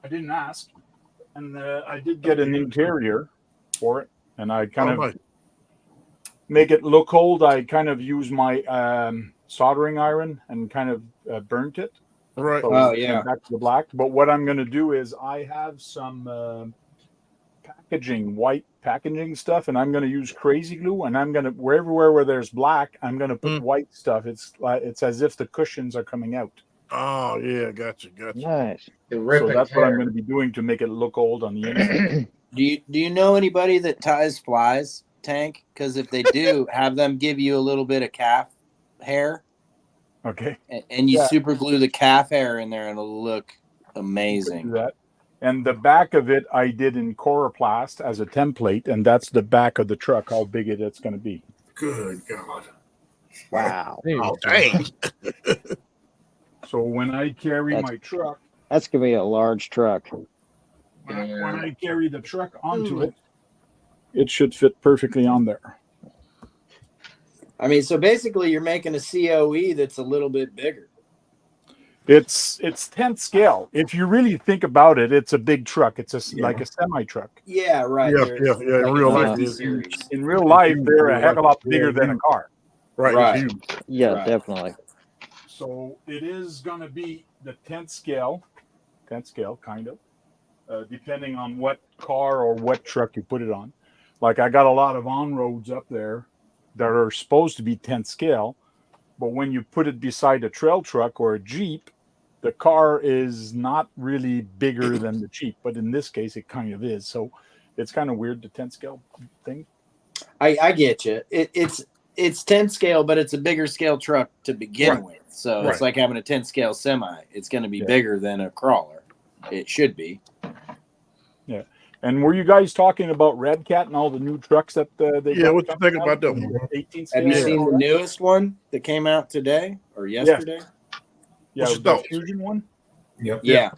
I didn't ask, and I did get an interior for it, and I kind of make it look old. I kind of use my soldering iron and kind of burnt it. Right. So back to the black. But what I'm going to do is I have some white packaging stuff, and I'm going to use crazy glue, and I'm going to everywhere where there's black, I'm going to put white stuff. It's as if the cushions are coming out. Oh yeah, gotcha. Nice. So that's what I'm going to be doing to make it look old on the inside. Do you know anybody that ties flies, Tank? Because if they do, have them give you a little bit of calf hair. Okay. And you super glue the calf hair in there, and it'll look amazing. That. And the back of it, I did in Coroplast as a template, and that's the back of the truck. How big it's going to be. Good God! Wow. Oh dang! So when I carry my truck, that's gonna be a large truck. When I carry the truck onto it, it should fit perfectly on there. I mean, so basically, you're making a COE that's a little bit bigger. It's 10th scale. If you really think about it, it's a big truck. It's like a semi truck. Yeah, right. Yeah. In real life, in real life, they're a heck of a lot bigger than a car. Right. Yeah, definitely. So it is going to be the 10th scale, kind of, depending on what car or what truck you put it on. Like I got a lot of on-roads up there that are supposed to be 10th scale, but when you put it beside a trail truck or a Jeep, the car is not really bigger than the Jeep, but in this case, it kind of is. So it's kind of weird, the 10th scale thing. I get you. It's 10th scale, but it's a bigger scale truck to begin with. So it's like having a 10th scale semi. It's going to be bigger than a crawler. it should be. Yeah. And were you guys talking about Redcat and all the new trucks that they Yeah, got what you coming think out? about that one? The 18 Have you scale? seen the newest one that came out today or yesterday? Yeah, What's your the thoughts? Fusion one. Yep. Yeah.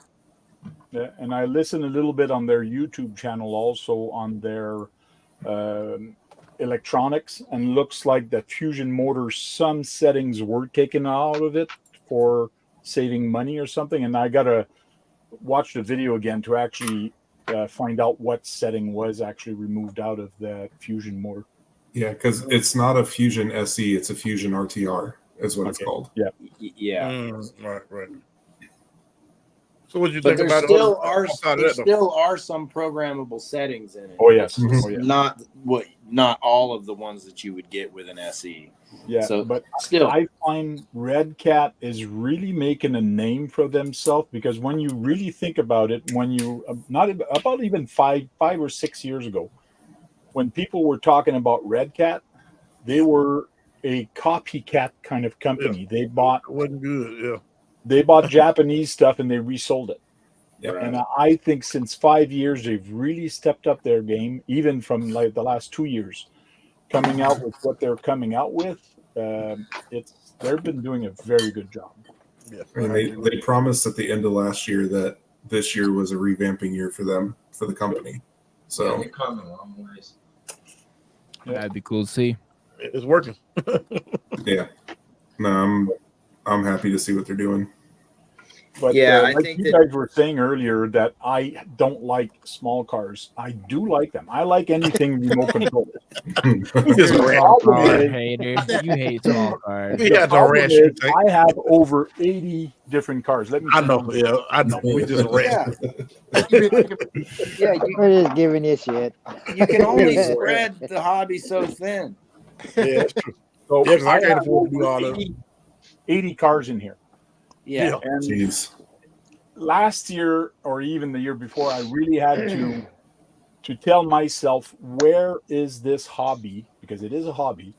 Yeah, and I listened a little bit on their YouTube channel, also on their electronics, and looks like the Fusion motor, some settings were taken out of it for saving money or something. And I gotta watch the video again to actually find out what setting was actually removed out of the Fusion motor. Yeah, because it's not a Fusion SE, it's a Fusion RTR, is what it's called. Yeah. Yeah. Right. So what do you But think there about still other- are outside of there that, though? still are some programmable settings in it. Oh yes. It's just Oh yeah. not all of the ones that you would get with an SE. Yeah. So But still, I find Redcat is really making a name for themselves, because when you really think about it, when you not about even five or 6 years ago, when people were talking about Redcat, they were a copycat kind of company. They bought It wasn't good. Yeah. they bought Japanese stuff and they resold it. Yep. And I think since 5 years they've really stepped up their game, even from like the last 2 years, coming out with what they're coming out with. They've been doing a very good job. Yeah. I mean, they promised at the end of last year that this year was a revamping year for them, for the company. So they're coming a long ways. That'd be cool to see. It's working. yeah, no, I'm happy to see what they're doing. But Yeah, I like think you that- guys were saying earlier that I don't like small cars. I do like them. I like anything remote control. Just The rat. problem Car is- hater. You hate small cars. We the got the problem rat is shit thing. I have over 80 different cars. Let me I tell know. you. Yeah, I know. We just rat. yeah, We're just giving you shit. you can only spread the hobby so thin. Yeah, that's true. So Yeah, 'cause I can't have afford to do over all that. 80 cars in here. Yeah. And Jeez. last year or even the year before, I really had to tell myself, where is this hobby? Because it is a hobby.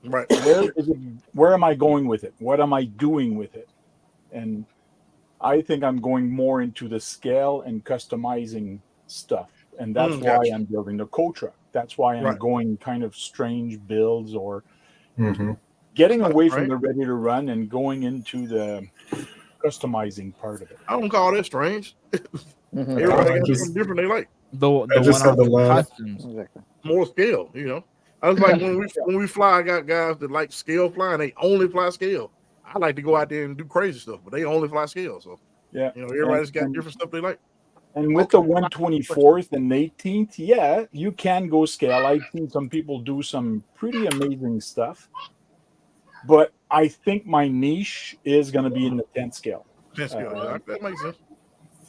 Right. Where is it? Where am I going with it? What am I doing with it? And I think I'm going more into the scale and customizing stuff. And that's why Gotcha. I'm building the Cotra. That's why I'm Right. going kind of strange builds, or Mm-hmm. getting away Right. from the ready to run and going into the customizing part of it. I don't call that strange. Mhm. Everybody I got just- something different they like. The just one had to on laugh. customs. Exactly. More scale, you know. I was like, when we fly, I got guys that like scale flying. They only fly scale. I like to go out there and do crazy stuff, but they only fly scale. So Yeah. you know, everybody's got And- different stuff they like. And with the 124th and 18th, yeah, you can go scale. I've seen some people do some pretty amazing stuff. But I think my niche is going to be in the 10th scale. 10 scale, yeah, that makes sense.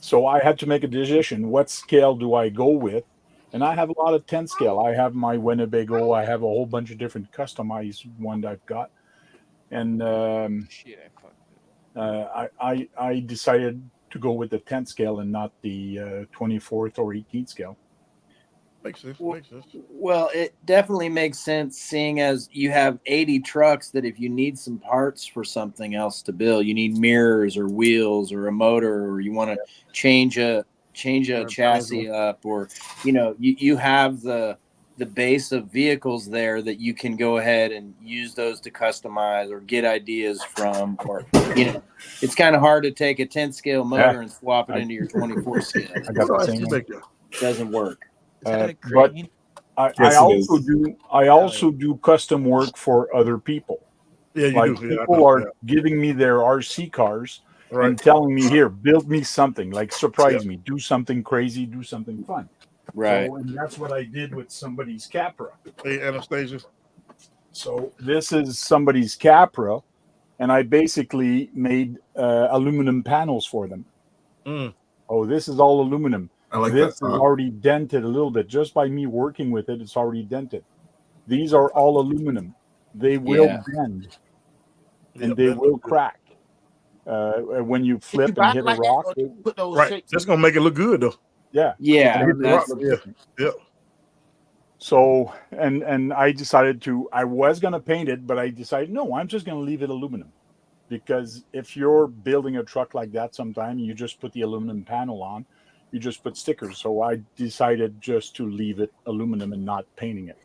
So I had to make a decision. What scale do I go with? And I have a lot of 10 scale. I have my Winnebago. I have a whole bunch of different customized ones I've got. And Shit, I fucked it. I decided to go with the 10th scale and not the 24th or 18th scale. Makes sense. Well- Makes sense. Well, it definitely makes sense, seeing as you have 80 trucks, that if you need some parts for something else to build, you need mirrors or wheels or a motor, or you want to change a chassis up, or you have the base of vehicles there that you can go ahead and use those to customize or get ideas from, or it's kind of hard to take a 10 scale motor and swap it into your 24 scale. I got the What same you one. make there? It doesn't work. Is that a But crane? I Yes, it also is. do. I also do custom work for other people. Yeah, you Like do. Yeah, I people know, are yeah. giving me their RC cars Right. and telling me, "Here, build me something. Like surprise me. Do something crazy. Do something fun." Right. So, and that's what I did with somebody's Capra. Hey, Anastasia. So this is somebody's Capra, and I basically made aluminum panels for them. Mm. Oh, this is all aluminum. I like This that is thought. already dented a little bit. Just by me working with it, it's already dented. These are all aluminum. They will Yeah. bend and Yep, they that will looks good. crack. When you If flip you buy and it hit a like that, rock, or you put those Right. shapes. That's gonna make it look good though. yeah. Yeah. Hit the That's, rock, yeah. Yep. So and I decided I was gonna paint it, but I decided no, I'm just gonna leave it aluminum, because if you're building a truck like that, sometime you just put the aluminum panel on, you just put stickers. So I decided just to leave it aluminum and not painting it,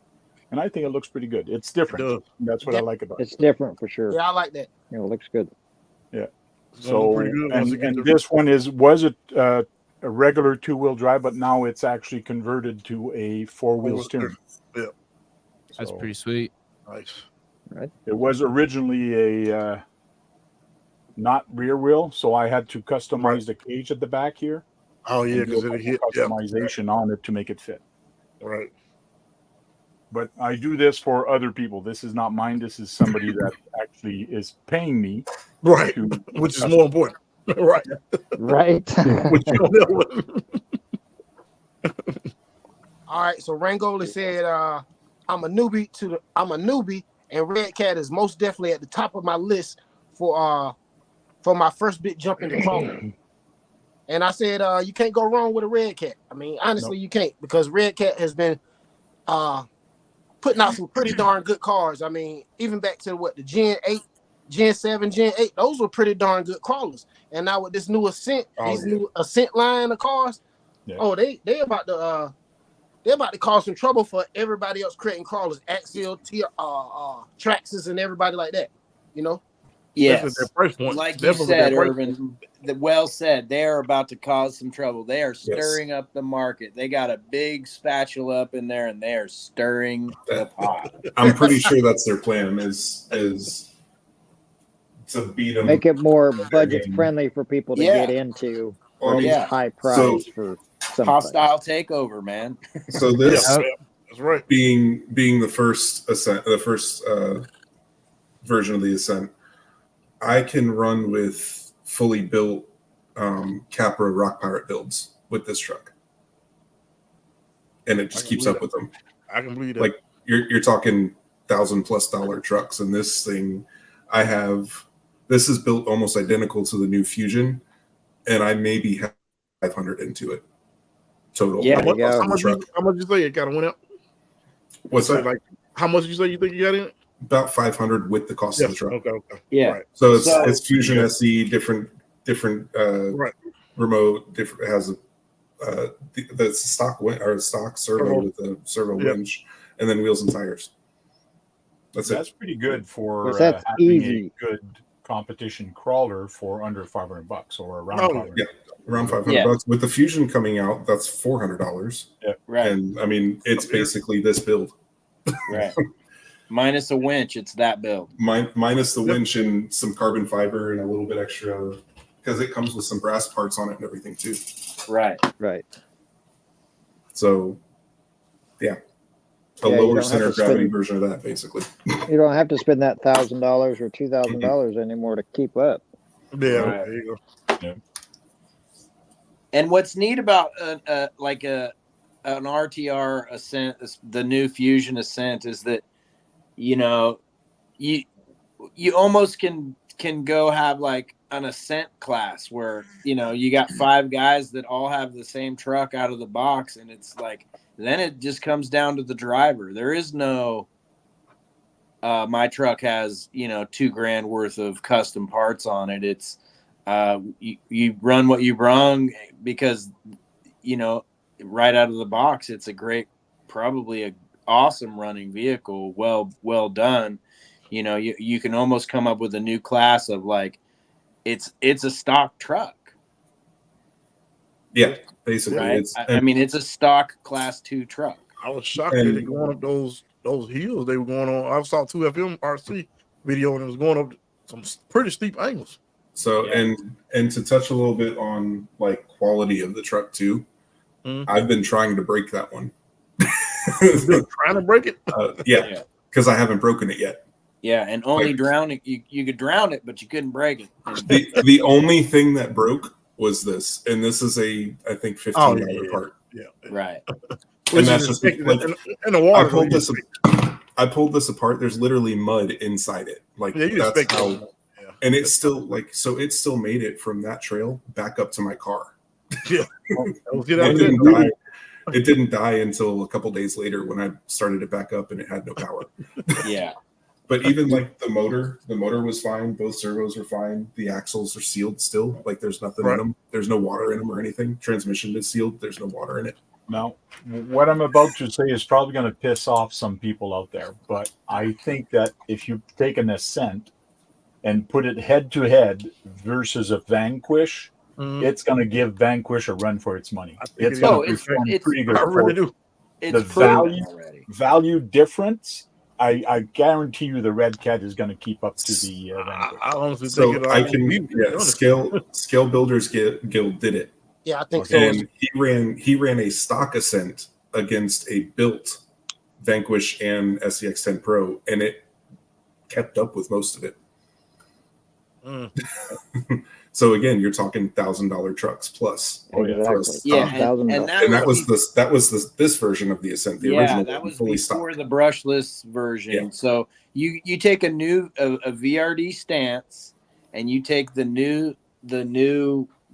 and I think it looks pretty good. It's different. does. That's what I like about it. It's different for sure. Yeah, I like that. You know, it looks good. Yeah. It's gonna look So pretty good once it and gets this one was a regular 2-wheel drive, but now it's actually converted to a 4-wheel steering. Yeah, That's So pretty sweet. nice. Right. it was originally a not rear wheel, so I had to customize the cage at the back here. Oh yeah, and do because a it hit. couple Yeah, customization on it to make it fit. right. But I do this for other people. This is not mine. This is somebody that actually is paying me Right, to which is more important. Right. Right. Which you don't know. All right, so Rangoli said, I'm a newbie, and Redcat is most definitely at the top of my list for my first big jump into crawling. And I said, you can't go wrong with a Redcat. I mean, honestly, you can't, because Redcat has been putting out some pretty darn good cars. I mean, even back to the Gen 8, Gen 7, Gen 8, those were pretty darn good crawlers. And now with this new Ascent, new Ascent line of cars, they about to cause some trouble for everybody else creating crawlers, Axial, Traxxas, and everybody like that. You know? Yes. Especially at their price point. Like you Definitely said, their price Irvin, well said. They are about to cause some trouble. They are stirring up the market. They got a big spatula up in there, and they are stirring the pot. I'm pretty sure that's their plan is to beat them. Make it more budget friendly for people to Yeah. get into. Well, Or yeah. high price So- for something. Hostile takeover, man. So this That's right. being the first Ascent, the first version of the Ascent, I can run with fully built Capra Rock Pirate builds with this truck, and it just keeps up with them. I can believe that. Like you're talking $1,000+ trucks, and this thing, this is built almost identical to the new Fusion, and I maybe have 500 into it total. Yeah. how There you much go. how much you say it kind of went up? What's that? Like, how much you say you think you got in it? About 500 with the cost of the truck. Okay. Yeah. Right. So So- it's Fusion SE, different Right. remote. Different, it has the stock stock servo with the servo winch, and then wheels and tires. That's That's pretty good for Because that's having easy. a good competition crawler for under $500 or around Oh, $500. yeah. Around $500 Yeah. with the Fusion coming out. That's $400, Right. and I mean it's basically this build. Right. Minus a winch, it's that build. Minus the winch and some carbon fiber and a little bit extra, because it comes with some brass parts on it and everything too. Right. Right. So, yeah, a Yeah, you lower don't center have to gravity spend- version of that, basically. You don't have to spend that $1,000 or $2,000 anymore to keep up. Yeah. Right. There you go. And what's neat about an RTR Ascent, the new Fusion Ascent, is that you almost can go have like an Ascent class where you got 5 guys that all have the same truck out of the box, and it's like then it just comes down to the driver. There is no my truck has $2,000 worth of custom parts on it. It's you run what you brung, because right out of the box it's a great, probably a awesome running vehicle, well done. You can almost come up with a new class of like it's a stock truck, Yeah, basically. right? I mean, it's a stock class 2 truck. I was shocked that they going up those hills they were going on. I saw 2FM RC video and it was going up some pretty steep angles. So and to touch a little bit on like quality of the truck too, I've been trying to break that one. Trying to break it? Yeah, because I haven't broken it yet. Yeah, and only drown it. You could drown it, but you couldn't break it. The only thing that broke was this, and this is I think $15 part. Yeah, right. And that's just like, in the water. I pulled this apart. There's literally mud inside it. Like that's how. And it's still like, so it still made it from that trail back up to my car. Yeah. It didn't die until a couple days later when I started it back up and it had no power. Yeah. But even like the motor was fine. Both servos were fine. The axles are sealed still. Like there's nothing in them. There's no water in them or anything. Transmission is sealed. There's no water in it. Now, what I'm about to say is probably going to piss off some people out there, but I think that if you take an Ascent and put it head to head versus a Vanquish, it's going to give Vanquish a run for its money. It's going to perform pretty good. I really do. The value difference, I guarantee you the Redcat is going to keep up to the Vanquish. I honestly So think I can Scale Builders Guild did it. Yeah, I think so. And he ran a stock Ascent against a built Vanquish and SCX10 Pro, and it kept up with most of it. So again, you're talking $1,000 trucks plus. Exactly. That was this version of the Ascent. The original that was fully before stock. the brushless version. Yeah. So you take a VRD stance, and you take the new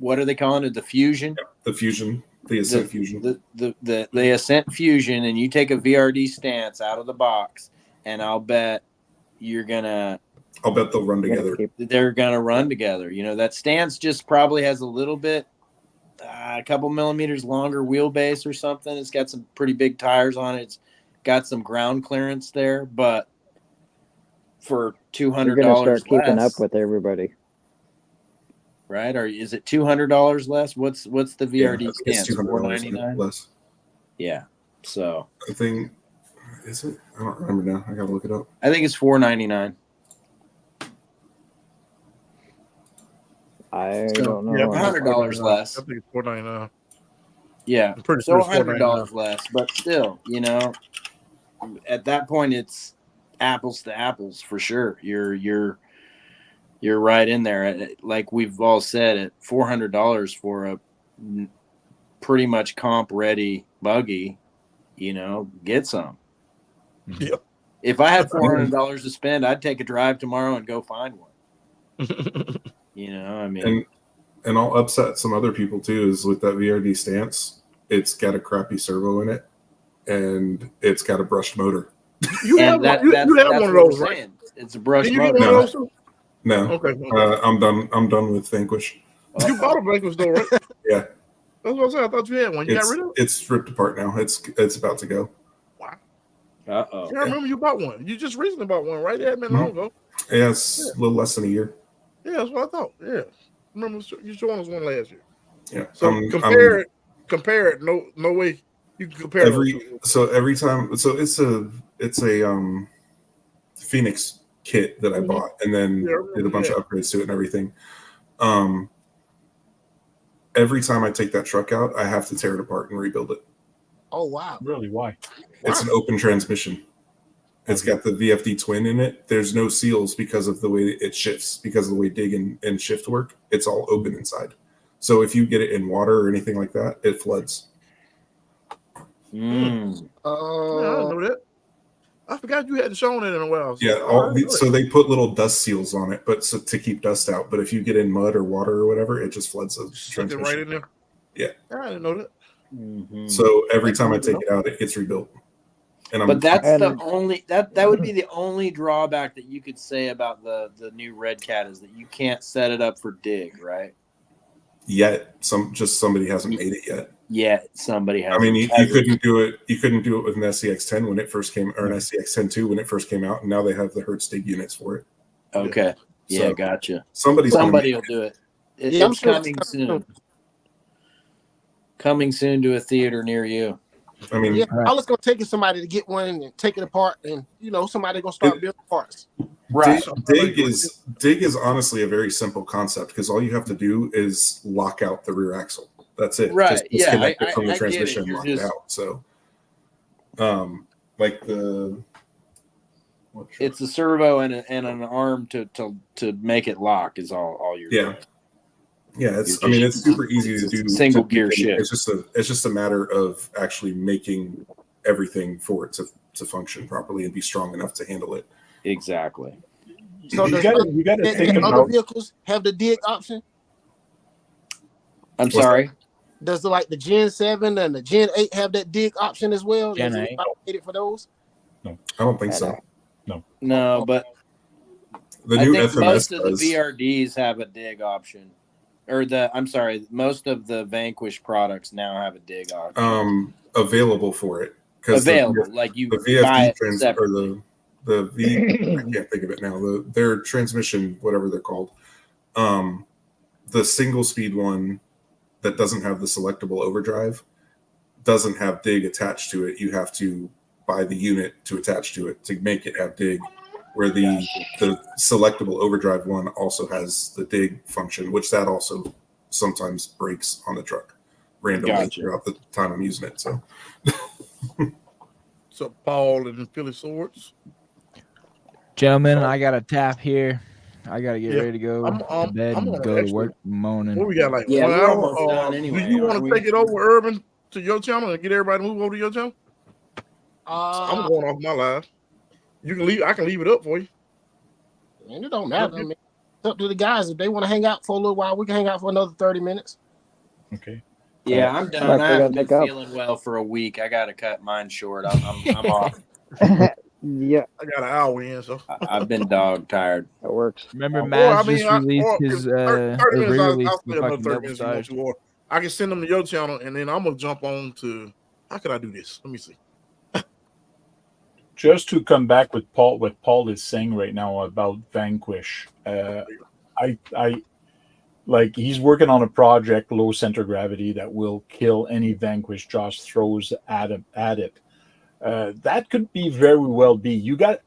what are they calling it? The Fusion. The Fusion. The Ascent Fusion. The Ascent Fusion, and you take a VRD stance out of the box, and I'll bet they'll run together. They're gonna run together. You know, that stance just probably has a little bit, a couple millimeters longer wheelbase or something. It's got some pretty big tires on it. It's got some ground clearance there, but for $200, you're gonna start keeping up with everybody, right? Or is it $200 less? What's the VRD stance? $499 less. Yeah. So I think is it? I don't remember now. I gotta look it up. I think it's $499. I don't know. Yeah, $100 less. I think it's $499. Yeah, I'm pretty so sure it's $100 less, but still, you know, at that point it's apples to apples for sure. You're right in there. Like we've all said, at $400 for a pretty much comp ready buggy, you know, get some. Yeah. If I had $400 to spend, I'd take a drive tomorrow and go find one. You know, I mean, and I'll upset some other people too. Is with that VRD stance, it's got a crappy servo in it, and it's got a brushed motor. You have one of those, right? It's a brushed Did you motor. get one of those? No. Okay. I'm done with Vanquish. You bought a Vanquish though, right? Yeah. That's what I said. I thought you had one. You got rid of it? It's ripped apart now. It's about to go. Wow. Uh-oh. I remember you bought one. You just recently bought one, right? That had been long ago. Yeah, it's a little less than a year. Yeah, that's what I thought. Yeah. Remember you showed us one last year. Yeah. So compare it. No way you can compare every time. So it's a Phoenix kit that I bought, and then did a bunch of upgrades to it and everything. Every time I take that truck out, I have to tear it apart and rebuild it. Oh wow! Really? Why? It's an open transmission. It's got the VFD twin in it. There's no seals because of the way it shifts, because of the way dig and shift work. It's all open inside. So if you get it in water or anything like that, it floods. I didn't know that. I forgot you hadn't shown it in a while. So they put little dust seals on it, but to keep dust out. But if you get in mud or water or whatever, it just floods the transmission. Right in there. Yeah, I didn't know that. Mm-hmm. So every time I take it out, it gets rebuilt. But that's the only that would be the only drawback that you could say about the new Redcat is that you can't set it up for dig, right? Yet somebody hasn't made it yet. Yeah, somebody has. I mean, you couldn't do it. You couldn't do it with an SCX10 when it first came, or an SCX10 when it first came out, and now they have the Hertz dig units for it. Okay, yeah, so gotcha. Somebody will do it. It's coming soon. Coming soon to a theater near you. I mean, all it's gonna take is somebody to get one and take it apart, and somebody gonna start building parts. Right. Dig is honestly a very simple concept because all you have to do is lock out the rear axle. That's it. Right. Just disconnect it from the transmission and lock it out. So, like it's a servo and an arm to make it lock is all you're doing. Yeah, it's super easy to do. Single gear shift. It's just a matter of actually making everything for it to function properly and be strong enough to handle it. Exactly. So you got to think about other vehicles have the dig option. I'm sorry. Does the Gen 7 and the Gen 8 have that dig option as well? Gen 8 for those? No, I don't think so. No, but The I new think FMS most of the does. VRDs have a dig option. I'm sorry, most of the Vanquish products now have a dig option. Available for it because Available, like you the buy VFD it separate. or the V I can't think of it now. Their transmission, whatever they're called, the single speed one that doesn't have the selectable overdrive doesn't have dig attached to it. You have to buy the unit to attach to it to make it have dig. Where the selectable overdrive one also has the dig function, which that also sometimes breaks on the truck randomly throughout the time I'm using it. So, So Paul and Philly Swords. Gentlemen, I got a tap here. I got to get ready to go I'm to bed and go to work in the morning. What we got, like 1 we're hour? almost done anyway. Do you want to take it over, Urban, to your channel and get everybody to move over to your channel? I'm going off my live. You can leave. I can leave it up for you. And it don't matter. I mean, it's up to the guys. If they want to hang out for a little while, we can hang out for another 30 minutes. Okay. Yeah, I'm done. I haven't been feeling well for a week. I got to cut mine short. I'm off. Yeah, I got an hour in, so I've been dog tired. that works. Remember, Maz just released his 30 minutes. I'll re-released stay the another fucking 30 double minutes if you want stars. to, or I can send them to your channel, and then I'm gonna jump on to. How can I do this? Let me see. Just to come back with Paul, what Paul is saying right now about Vanquish, I like he's working on a project, low center gravity, that will kill any Vanquish Josh throws at it. That could be very well be. You got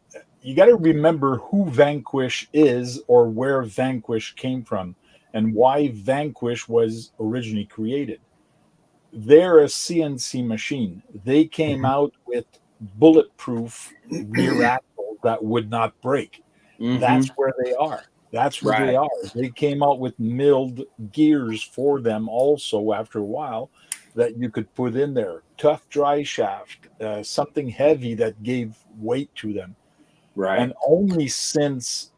to remember who Vanquish is or where Vanquish came from and why Vanquish was originally created. They're a CNC machine. They came out with bulletproof rear axles that would not break. Mm-hmm. That's where they are. That's who they are. They came out with milled gears for them also after a while that you could put in there. Tough dry shaft, something heavy that gave weight to them. Right. And only since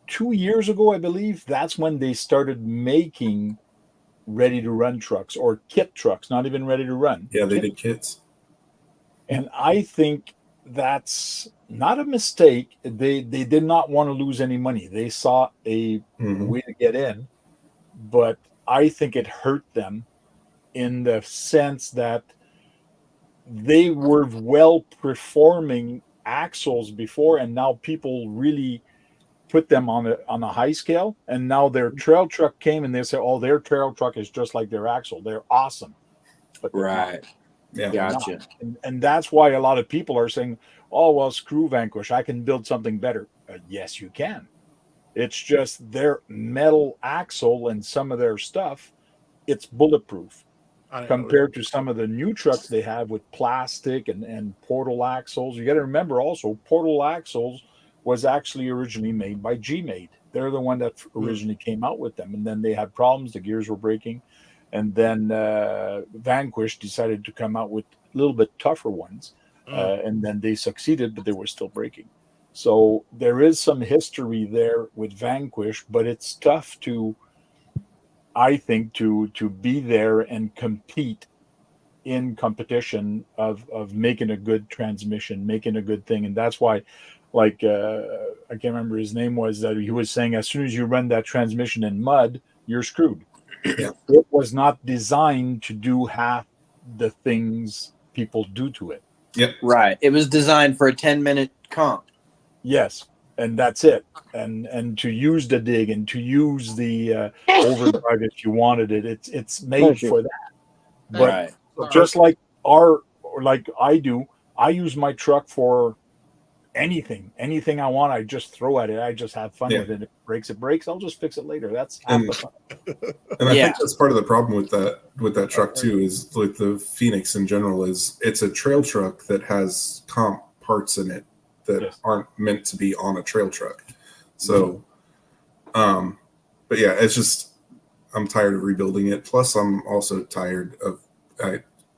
2 years ago, I believe, that's when they started making ready to run trucks or kit trucks, not even ready to run. Yeah, they did kits. And I think that's not a mistake. They did not want to lose any money. They saw a way to get in, but I think it hurt them in the sense that they were well performing axles before, and now people really put them on a high scale, and now their trail truck came and they say, oh, their trail truck is just like their axle. They're awesome. But right. Yeah. Gotcha. And that's why a lot of people are saying, oh, well, screw Vanquish. I can build something better. Yes, you can. It's just their metal axle and some of their stuff, it's bulletproof compared to some of the new trucks they have with plastic and portal axles. You got to remember also, portal axles was actually originally made by G-Made. They're the one that originally came out with them. And then they had problems. The gears were breaking. And then Vanquish decided to come out with a little bit tougher ones. And then they succeeded, but they were still breaking. So there is some history there with Vanquish, but it's tough to, I think, to be there and compete in competition of making a good transmission, making a good thing. And that's why, like, I can't remember his name was, that he was saying, as soon as you run that transmission in mud, you're screwed. Yeah. It was not designed to do half the things people do to it. Yep. Right. It was designed for a 10-minute comp. Yes. And that's it. And to use the dig and to use the overdrive if you wanted it, it's made for that. But just like I do, I use my truck for anything I want. I just throw at it. I just have fun with it. If it breaks, I'll just fix it later. That's half the fun. And I think that's part of the problem with that truck too, is with the Phoenix in general, is it's a trail truck that has comp parts in it that aren't meant to be on a trail truck. So but yeah, it's just, I'm tired of rebuilding it. Plus I'm also tired of,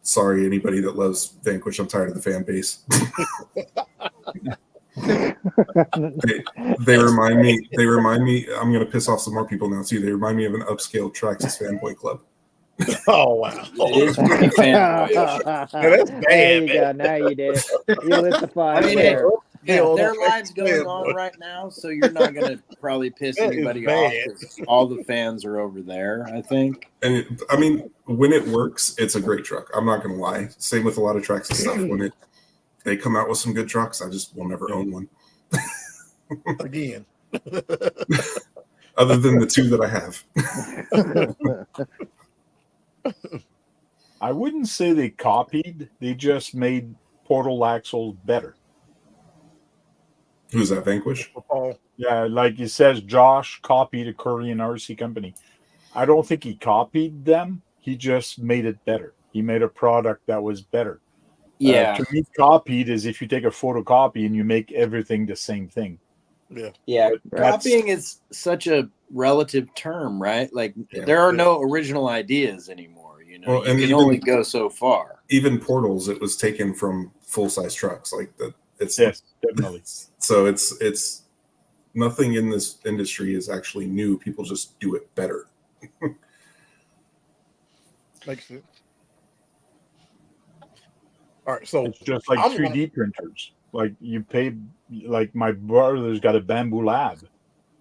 sorry anybody that loves Vanquish, I'm tired of the fan base. They remind me, I'm going to piss off some more people now too. They remind me of an upscale Traxxas fanboy club. Oh, wow. It is pretty fanboyish. That's bad. There you go. Now you did it. You lit the fire. I mean, hell their on lives that going fan, on boy. right now, so you're not going to probably piss That is anybody bad. off because all the fans are over there, I think. And I mean, when it works, it's a great truck. I'm not going to lie. Same with a lot of tracks and stuff. When they come out with some good trucks, I just will never own one. Again. Other than the two that I have. I wouldn't say they copied. They just made portal axles better. Who's that, Vanquish? Yeah, like it says, Josh copied a Korean RC company. I don't think he copied them. He just made it better. He made a product that was better. Yeah. To me, copied is if you take a photocopy and you make everything the same thing. Yeah. Yeah. But that's- Copying is such a relative term, right? Like Yeah. there are no original ideas anymore. You know, Well, you and can even- only go so far. Even Portals, it was taken from full-size trucks. Like it's Yes, definitely. So it's nothing in this industry is actually new. People just do it better. Makes sense. All right, so It's just like I'm 3D printers. Like you pay, like my brother's got a Bamboo Lab.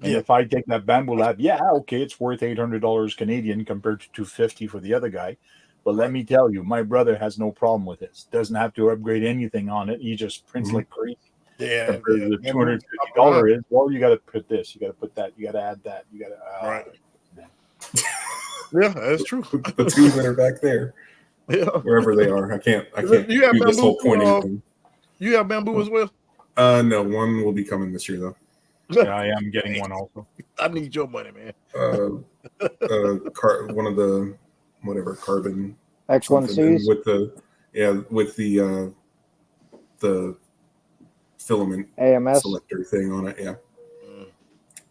And Yeah. if I take that Bamboo Lab, yeah, okay, it's worth $800 Canadian compared to $250 for the other guy. But let me tell you, my brother has no problem with this. Doesn't have to upgrade anything on it. He just prints like crazy. Yeah, Compared to the $250 is, well, you got to put this, you got to put that, you got to add that, you got to. Right. Yeah, that's true. The two that are back there, Yeah. wherever they are, I can't You have do this whole Bamboo, pointing thing. You have Bamboo as well? No, one will be coming this year though. Yeah, I am getting one also. I need your money, man. One of the whatever carbon X1Cs something, and with the filament AMS. selector thing on it. Yeah.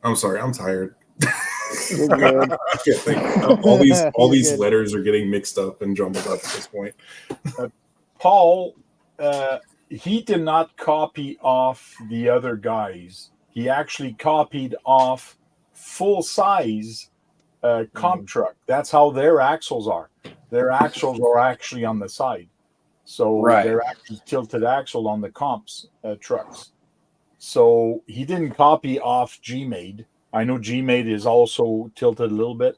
I'm sorry, I'm tired. You're good. I can't think. All these Good. letters are getting mixed up and jumbled up at this point. Paul, he did not copy off the other guys. He actually copied off full size comp truck. That's how their axles are. Their axles are actually on the side. So they're actually tilted axle on the comps trucks. So he didn't copy off G-Made. I know G-Made is also tilted a little bit.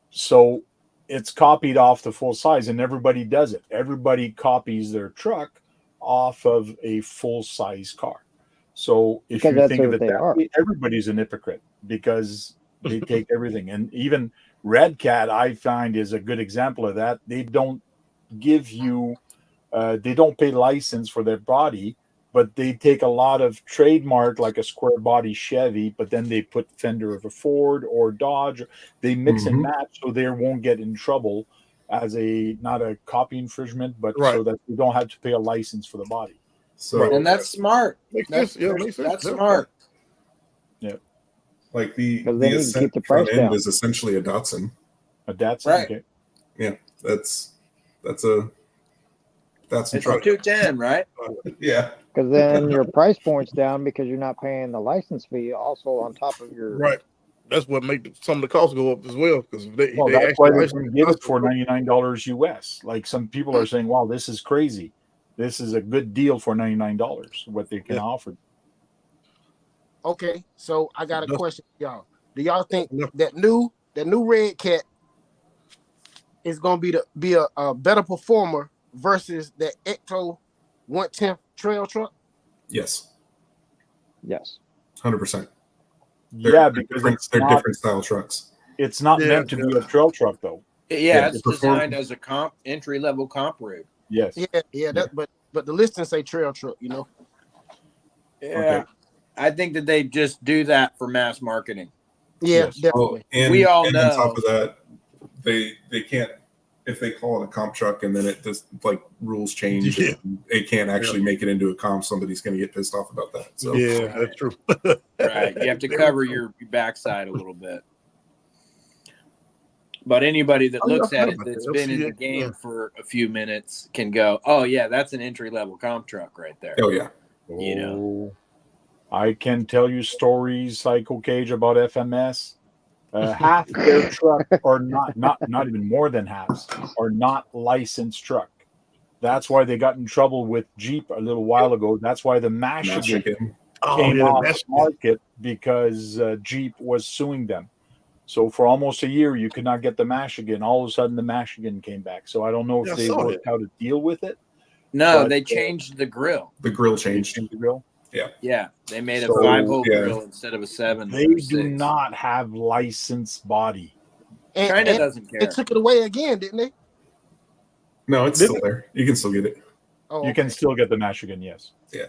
So it's copied off the full size, and everybody does it. Everybody copies their truck off of a full size car. So if Because you that's think of what it they that are. way, everybody's an hypocrite because they take everything. And even Redcat, I find, is a good example of that. They don't give you, they don't pay license for their body, but they take a lot of trademark, like a square body Chevy, but then they put fender of a Ford or Dodge. They mix and match so they won't get in trouble as not a copy infringement, but so that they don't have to pay a license for the body. So And that's smart. Makes That's, sense. Yeah, makes sense. that's Yeah. smart. Yeah. like the Because they need to Ascent keep the front price end down. is essentially a Datsun. A Datsun, Right. okay. Yeah, that's a It's a truck. 210, right? Yeah. Because then your price point's down because you're not paying the license fee also on top of your. Right. That's what makes some of the costs go up as well because they That's why they actually can get it for $99 US. Like some people are saying, wow, this is crazy. This is a good deal for $99, what they can offer. Okay, so I got a question for y'all. Do y'all think that new Redcat is gonna be a better performer versus the Ecto 110 trail truck? Yes. Yes. 100%. Yeah, because they're different style trucks. It's not meant to be a trail truck, though. Yeah, it's designed as a entry level comp rig. Yes. Yeah. But the listing say trail truck. You know. Yeah, Okay. I think that they just do that for mass marketing. Yeah, Yes. definitely. And, We all and know. on top of that, they can't, if they call it a comp truck and then it just like rules change, and it can't actually make it into a comp, somebody's going to get pissed off about that. So Yeah, that's true. Right. You have to cover your backside a little bit. But anybody that looks at it that's been in the game for a few minutes can go, oh, yeah, that's an entry level comp truck right there. Oh, yeah. You know, I can tell you stories, Psycho Cage, about FMS. Half their truck, or not even more than half, are not licensed truck. That's why they got in trouble with Jeep a little while ago. That's why the Michigan came off the market, because Jeep was suing them. So for almost a year, you could not get the Michigan. All of a sudden, the Michigan came back. So I don't know if they worked out a deal with it. No, they changed the grill. The grill changed. The grill. Yeah. Yeah, they made a 5-hole grill instead of a 7. They do not have licensed body. China doesn't care. They took it away again, didn't they? No, it's still there. You can still get it. Oh, you can still get the Michigan, yes. Yeah.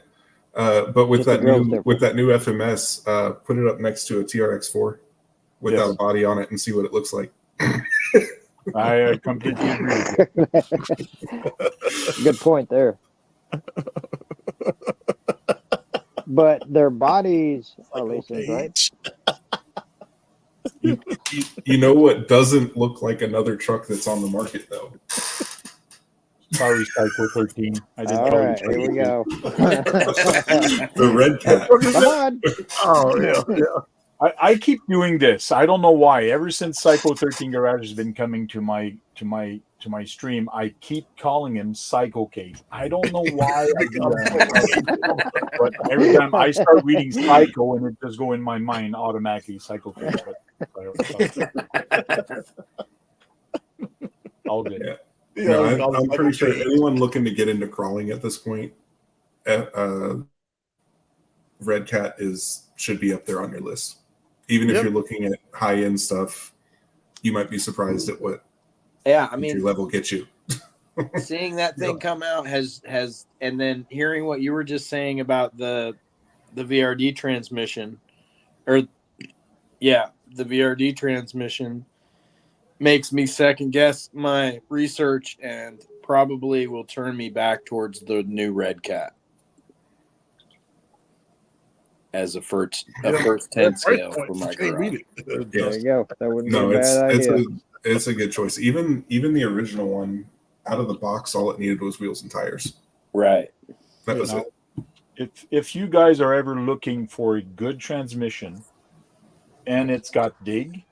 But with that new FMS, put it up next to a TRX4 without a body on it and see what it looks like. I completely agree with you. Good point there. But their bodies are licensed, right? You know what doesn't look like another truck that's on the market, though? Sorry, Psycho 13. All right, here we go. The Redcat. Come on. Oh, yeah. I keep doing this. I don't know why. Ever since Psycho 13 Garage has been coming to my stream, I keep calling him Psycho Cave. I don't know why I do that. But every time I start reading Psycho, and it just go in my mind automatically Psycho Cave. All good. Yeah. No, I'm pretty sure anyone looking to get into crawling at this point, Redcat should be up there on your list. Even if you're looking at high end stuff, you might be surprised at what I mean, level gets you. Seeing that thing come out has, and then hearing what you were just saying about the VRD transmission, the VRD transmission makes me second guess my research and probably will turn me back towards the new Redcat as a first 10 scale for my garage. There you go. That wouldn't be a bad idea. It's a good choice. Even the original one, out of the box, all it needed was wheels and tires. Right. That was it. If you guys are ever looking for a good transmission and it's got dig,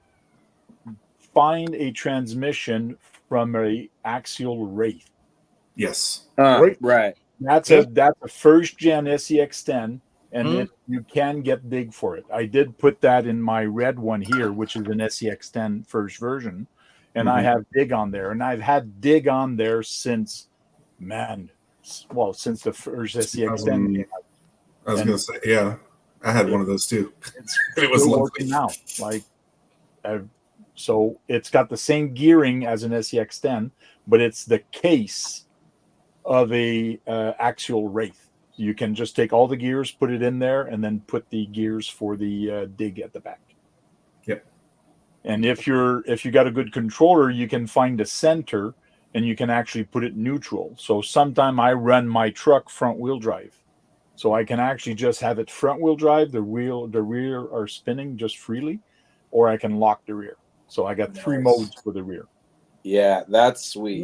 find a transmission from a axial Wraith. Yes. Right. That's a first gen SEX10, and you can get dig for it. I did put that in my red one here, which is an SEX10 first version, and I have dig on there, and I've had dig on there since the first SEX10 came out. I was going to say, yeah, I had one of those too. It was working now, so it's got the same gearing as an SEX10, but it's the case of a axial Wraith. You can just take all the gears, put it in there, and then put the gears for the dig at the back. Yep. And if you got a good controller, you can find a center, and you can actually put it neutral. So sometime I run my truck front wheel drive, so I can actually just have it front wheel drive. The rear are spinning just freely, or I can lock the rear. So I got 3 modes for the rear. Yeah, that's sweet.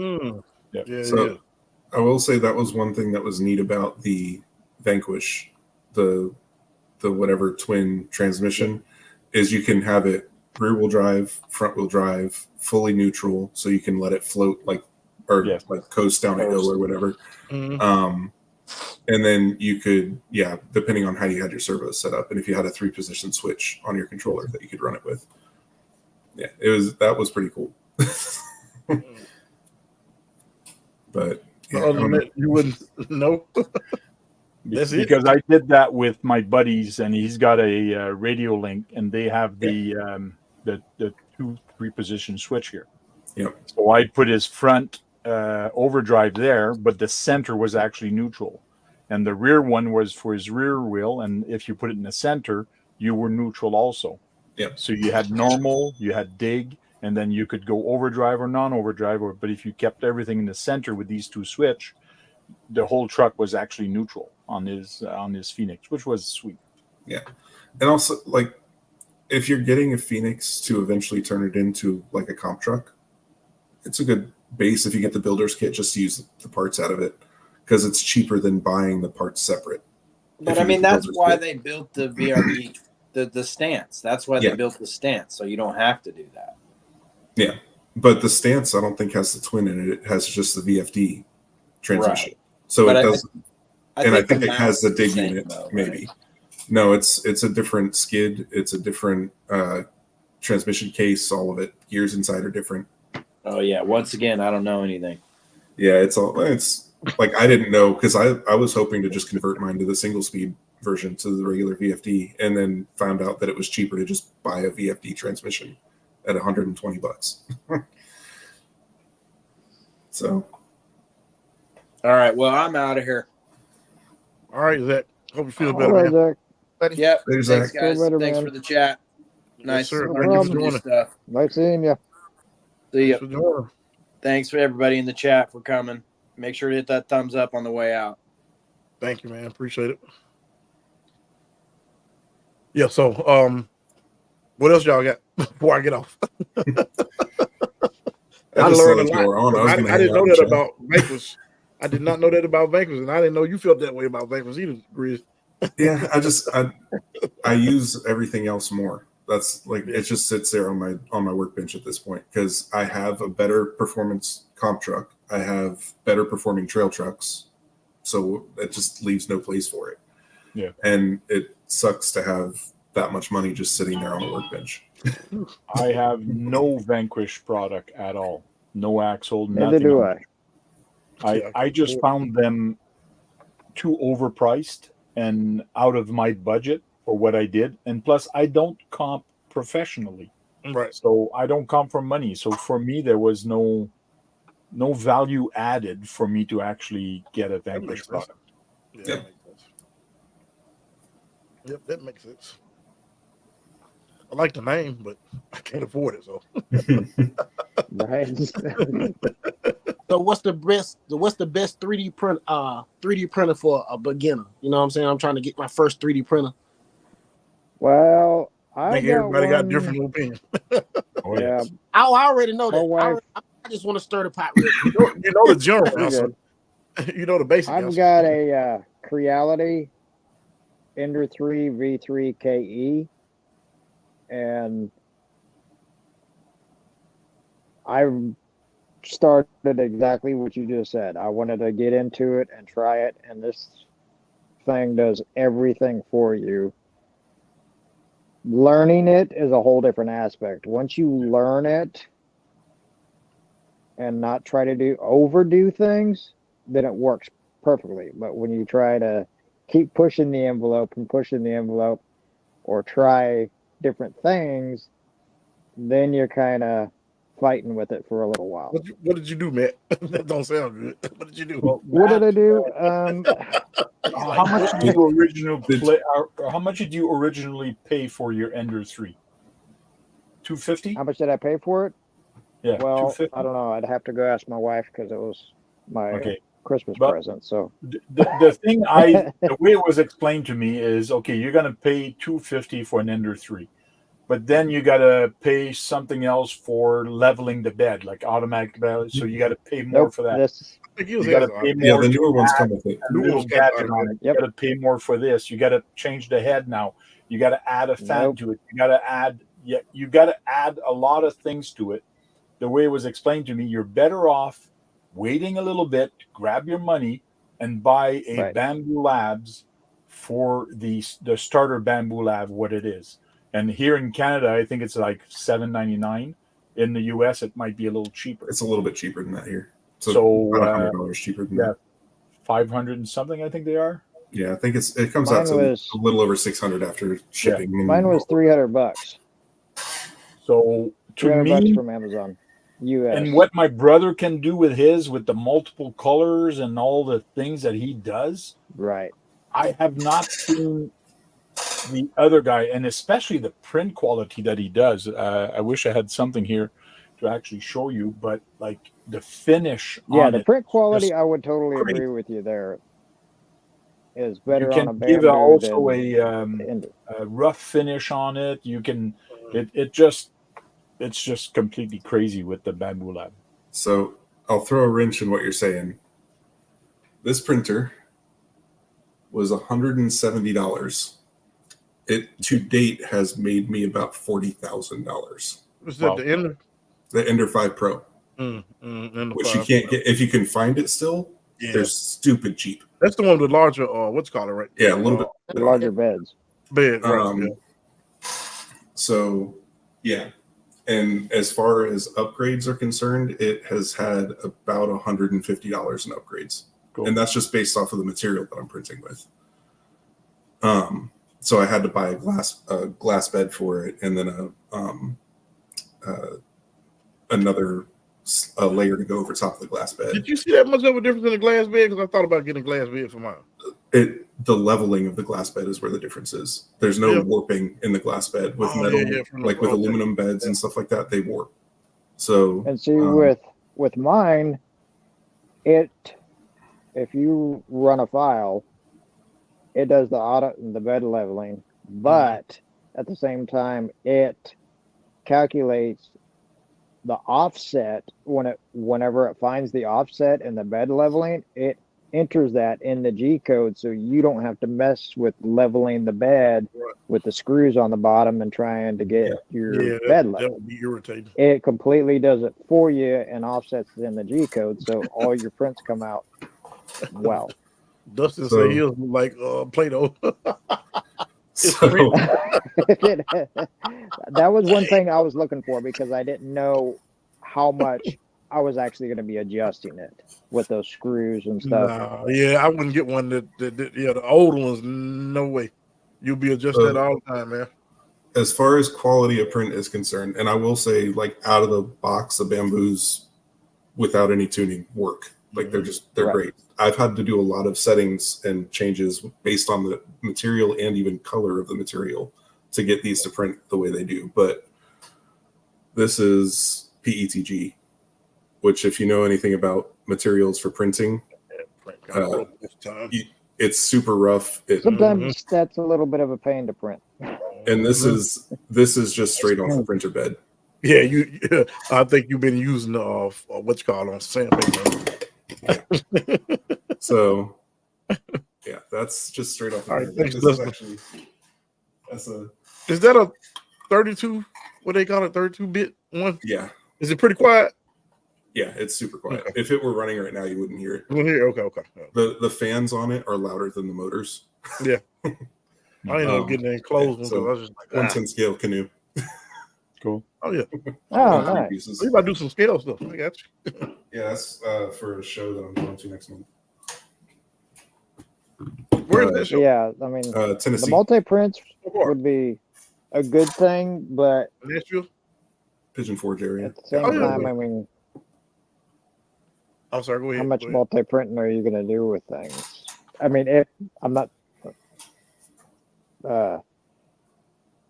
Yep. Yeah, so I will say that was one thing that was neat about the Vanquish, the whatever twin transmission, is you can have it rear wheel drive, front wheel drive, fully neutral, so you can let it float like coast down a hill or whatever. And then you could, depending on how you had your servos set up, and if you had a 3-position switch on your controller that you could run it with. Yeah, that was pretty cool. But you wouldn't know. That's because I did that with my buddies, and he's got a radio link, and they have the 2-3-position switch here. Yep. So I put his front overdrive there, but the center was actually neutral, and the rear one was for his rear wheel. And if you put it in the center, you were neutral also. Yep. So you had normal, you had dig, and then you could go overdrive or non-overdrive. But if you kept everything in the center with these 2 switch, the whole truck was actually neutral on his Phoenix, which was sweet. Yeah, and also like if you're getting a Phoenix to eventually turn it into like a comp truck, it's a good base if you get the builder's kit just to use the parts out of it, because it's cheaper than buying the parts separate. But I mean, that's why they built the VRD. The stance. That's why they built the stance, so you don't have to do that. Yeah, but the stance I don't think has the twin in it. It has just the VFD. transmission. Right. So But it does, I think it has the dig same, unit, though, right? maybe. No, it's a different skid. It's a different transmission case. All of it. Gears inside are different. Oh yeah. Once again, I don't know anything. Yeah, it's like I didn't know because I was hoping to just convert mine to the single speed version to the regular VFD, and then found out that it was cheaper to just buy a VFD transmission at $120. So, All right. Well, I'm out of here. All right, Zach. Hope you feel All better, right, man. Zach. Yep. There's Thanks, that. guys. Feel better, Thanks man. for the chat. Yes, Nice. sir. No Thank you for problem. New joining. stuff. Nice seeing you. See ya. Thanks for joining. Thanks for everybody in the chat for coming. Make sure to hit that thumbs up on the way out. Thank you, man. Appreciate it. Yeah. So, what else y'all got before I get off? I I just learned saw a that you were lot. on. I was going to I hang didn't out know and that chat. about Vanquish. I did not know that about Vanquish, and I didn't know you felt that way about Vanquish either, Grizz. Yeah, I use everything else more. That's like it just sits there on my workbench at this point because I have a better performance comp truck. I have better performing trail trucks, so it just leaves no place for it. Yeah, and it sucks to have that much money just sitting there on a workbench. I have no Vanquish product at all. No axle, Neither nothing. do I. I just found them too overpriced and out of my budget for what I did. And plus, I don't comp professionally. Right. So I don't come from money. So for me, there was no value added for me to actually get a Vanquish product. Yeah, Yep. that makes sense. Yep, that makes sense. I like the name, but I can't afford it. So, Right. So what's the best 3D printer for a beginner? You know what I'm saying? I'm trying to get my first 3D printer. Well, I I think got everybody got one. different opinions. Oh, Yeah, yes. I already know that. My wife- I just want to stir the pot real quick. You know the general you're answer. good. You know the basic I've answer. got a Creality Ender 3 V3 KE, and I started exactly what you just said. I wanted to get into it and try it, and this thing does everything for you. Learning it is a whole different aspect. Once you learn it and not try to overdo things, then it works perfectly. But when you try to keep pushing the envelope and pushing the envelope or try different things, then you're kind of fighting with it for a little while. What did you do, Matt? That don't sound good. What did you do? Well, What did I do? how much did you how much did you originally pay for your Ender 3? $250? How much did I pay for it? Yeah, Well, $250. I don't know. I'd have to go ask my wife because it was my Okay. Christmas But- present. So The thing the way it was explained to me is, okay, you're gonna pay $250 for an Ender 3, but then you gotta pay something else for leveling the bed, like automatic bed. So you gotta pay more nope, for that. this I think he was You gotta asking. pay Yeah, more the to newer ones add come with it. a New little ones got gadget on it. Yep. You gotta pay more for this. You gotta change the head now. You gotta add a fan Nope. to it. You gotta add a lot of things to it. The way it was explained to me, you're better off waiting a little bit, grab your money, and buy a Right. Bamboo Labs for the starter Bamboo Lab, what it is. And here in Canada, I think it's like $7.99. In the US, it might be a little cheaper. It's a little bit cheaper than that here. So, about $100 cheaper than that. 500 and something, I think they are. Yeah, I think it comes Mine out to was- a little over 600 after shipping. and- mine was $300. So to $300 me, from Amazon, US. and what my brother can do with his, with the multiple colors and all the things that he does, Right. I have not seen the other guy, and especially the print quality that he does. I wish I had something here to actually show you, but like the finish Yeah, on the it, print quality, just I would totally crazy. agree with you there. Is You better on can a give bamboo also than a rough finish on it. You can it's just completely crazy with the Bamboo Lab. So I'll throw a wrench in what you're saying. This printer was $170. It to date has made me about $40,000. Was that the Ender? The Ender 5 Pro, Ender which you 5. can't get if you can find it still. they're stupid cheap. That's the one with the larger, what's it called, right? Yeah, a little bit larger beds. Bed, right? Yeah. So, yeah. And as far as upgrades are concerned, it has had about $150 in upgrades. Cool. And that's just based off of the material that I'm printing with. So I had to buy a glass bed for it, and then another layer to go over top of the glass bed. Did you see that much of a difference in the glass bed? Because I thought about getting a glass bed for mine. The leveling of the glass bed is where the difference is. There's no warping in the glass bed with metal, like with aluminum beds and stuff like that. They warp. So and see with mine, if you run a file, it does the bed leveling, but at the same time it calculates the offset whenever it finds the offset in the bed leveling, it enters that in the G code, so you don't have to mess with leveling the bed with the screws on the bottom and trying to get your bed level. That would be irritating. It completely does it for you and offsets it in the G code, so all your prints come out well. Dustin said he was like Play-Doh. That was one thing I was looking for because I didn't know how much I was actually going to be adjusting it with those screws and stuff. Nah, I wouldn't get one that the old ones, no way. You'll be adjusting that all the time, man. As far as quality of print is concerned, and I will say, like, out of the box, the Bamboos without any tuning work. Like, they're great. I've had to do a lot of settings and changes based on the material and even color of the material to get these to print the way they do. But this is PETG, which, if you know anything about materials for printing, it's super rough. Sometimes that's a little bit of a pain to print. And this is just straight off the printer bed. Yeah, I think you've been using what's called on sandpaper. So, yeah, that's just straight off the printer bed. Is that a 32? What they call it, 32-bit one? Yeah. Is it pretty quiet? Yeah, it's super quiet. Okay. If it were running right now, you wouldn't hear it. You wouldn't hear it? Okay. The fans on it are louder than the motors. Yeah. I didn't know getting any close. So I was just like, 110 scale canoe. Cool. Oh, yeah. Oh, nice. We about to do some scale stuff. I got you. Yeah, that's for a show that I'm going to next month. Where is that show? Yeah, I mean, Tennessee. the multi-prints would be a good thing, but Nashville? Pigeon Forge area. At the same time, I mean, I'm sorry, go ahead. How much multi-printing are you going to do with things? I mean, if I'm not,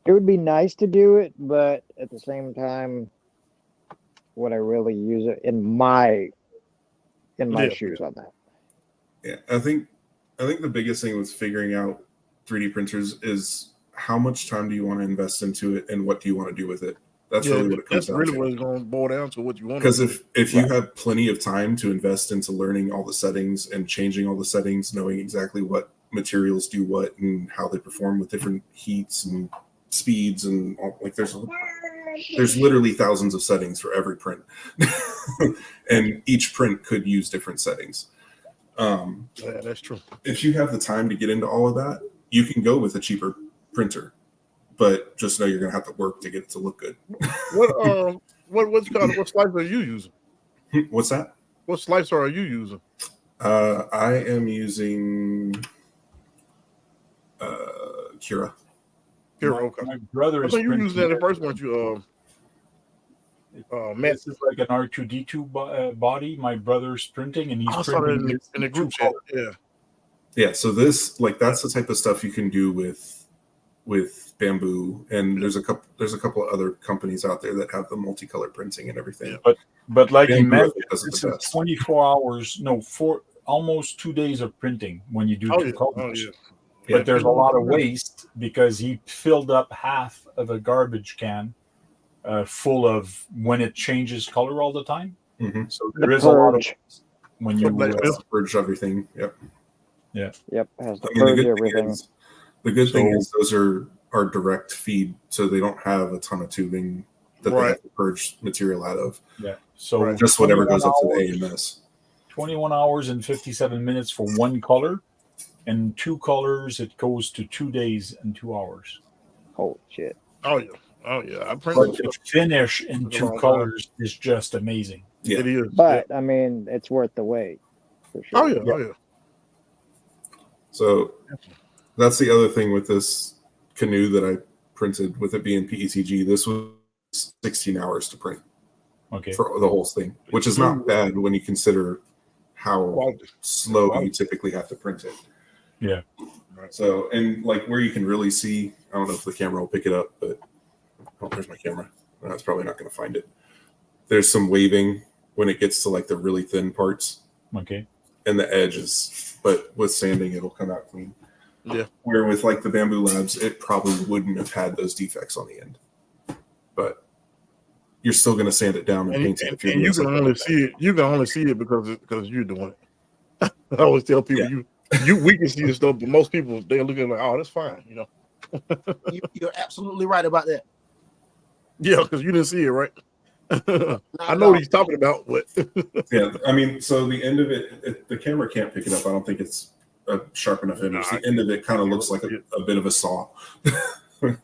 it would be nice to do it, but at the same time, would I really use it in my shoes on that? Yeah, I think the biggest thing with figuring out 3D printers is how much time do you want to invest into it and what do you want to do with it? That's really what it comes down to. That's really what it's going to boil down to, what you want. Because if you have plenty of time to invest into learning all the settings and changing all the settings, knowing exactly what materials do what and how they perform with different heats and speeds and all, like there's literally thousands of settings for every print, and each print could use different settings. Yeah, that's true. If you have the time to get into all of that, you can go with a cheaper printer. But just know you're gonna have to work to get it to look good. What slicer are you using? What's that? What slicer are you using? I am using Cura. Okay. My brother is. I thought you used that at first, weren't you? This is like an R2D2 body. My brother's printing, and he's printing in the group chat. Yeah. So that's the type of stuff you can do with Bamboo, and there's a couple of other companies out there that have the multicolored printing and everything. Yeah, but like you mentioned, it's 24 hours, almost 2 days of printing when you do two colors. But there's a lot of waste because he filled up half of a garbage can full of when it changes color all the time. Mm-hmm. So there is a lot of when you purge everything. Yep. Yeah. Yep. Has to purge everything. The good thing is those are direct feed, so they don't have a ton of tubing that they have to purge material out of. Yeah. So just whatever goes up to the AMS. 21 hours and 57 minutes for one color, and 2 colors it goes to 2 days and 2 hours. Holy shit. Oh yeah. Oh yeah. I But printed the finish in Took a 2 long time. colors is just amazing. Yeah. It is. But I mean, it's worth the wait for Oh sure. yeah. Oh yeah. So that's the other thing with this canoe that I printed, with it being PETG. This was 16 hours to print Okay. for the whole thing, which is not bad when you consider how Quality. slow Quality. you typically have to print it. Yeah. So, and like where you can really see, I don't know if the camera will pick it up, but oh, there's my camera. No, it's probably not going to find it. There's some waving when it gets to like the really thin parts Okay. and the edges, but with sanding, it'll come out clean. Yeah. Where with like the Bamboo Labs, it probably wouldn't have had those defects on the end, but you're still going to sand it down and And, paint it. and, If you're and doing you can something only like that. see it. You can only see it because you're doing it. I always tell people we can see the stuff, but most people they're looking like, oh, that's fine, you know. You're absolutely right about that. Yeah, because you didn't see it, right? Not I at know all. what he's talking about, but Yeah, I mean, so the end of it, the camera can't pick it up. I don't think it's a sharp enough image. Nah, The end of it kind of can't looks like really a bit of a saw. yeah,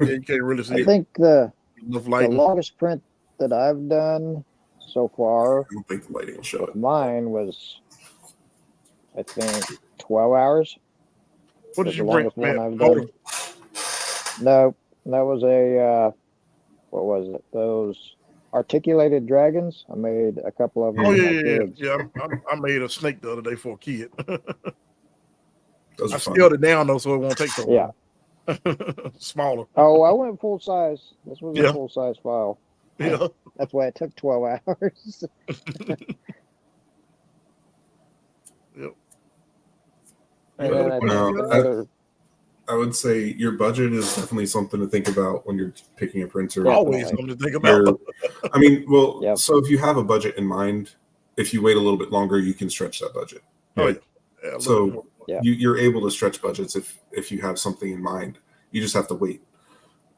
you can't really see I it. think the Enough light. longest print that I've done so far, I don't think the lighting will show it. mine was, I think, 12 hours. What was did the you bring, longest one man? I've done. No, that was a, what was it? Those articulated dragons. I made a couple of them Oh for yeah, my yeah, yeah. kids. Yeah, I made a snake the other day for a kid. Those I are fun. scaled it down though, so it won't take so Yeah. long. Smaller. Oh, I went full size. This was Yeah. a full size file. Yeah. That's why it took 12 hours. Yep. And Well, then I think no, the I- other, I would say your budget is definitely something to think about when you're picking a printer. Yeah. Always Definitely. something to think about. You're- I mean, well, Yep. so if you have a budget in mind, if you wait a little bit longer, you can stretch that budget. Oh yeah. Yeah, a little So bit more. Yeah. you're able to stretch budgets if you have something in mind. You just have to wait.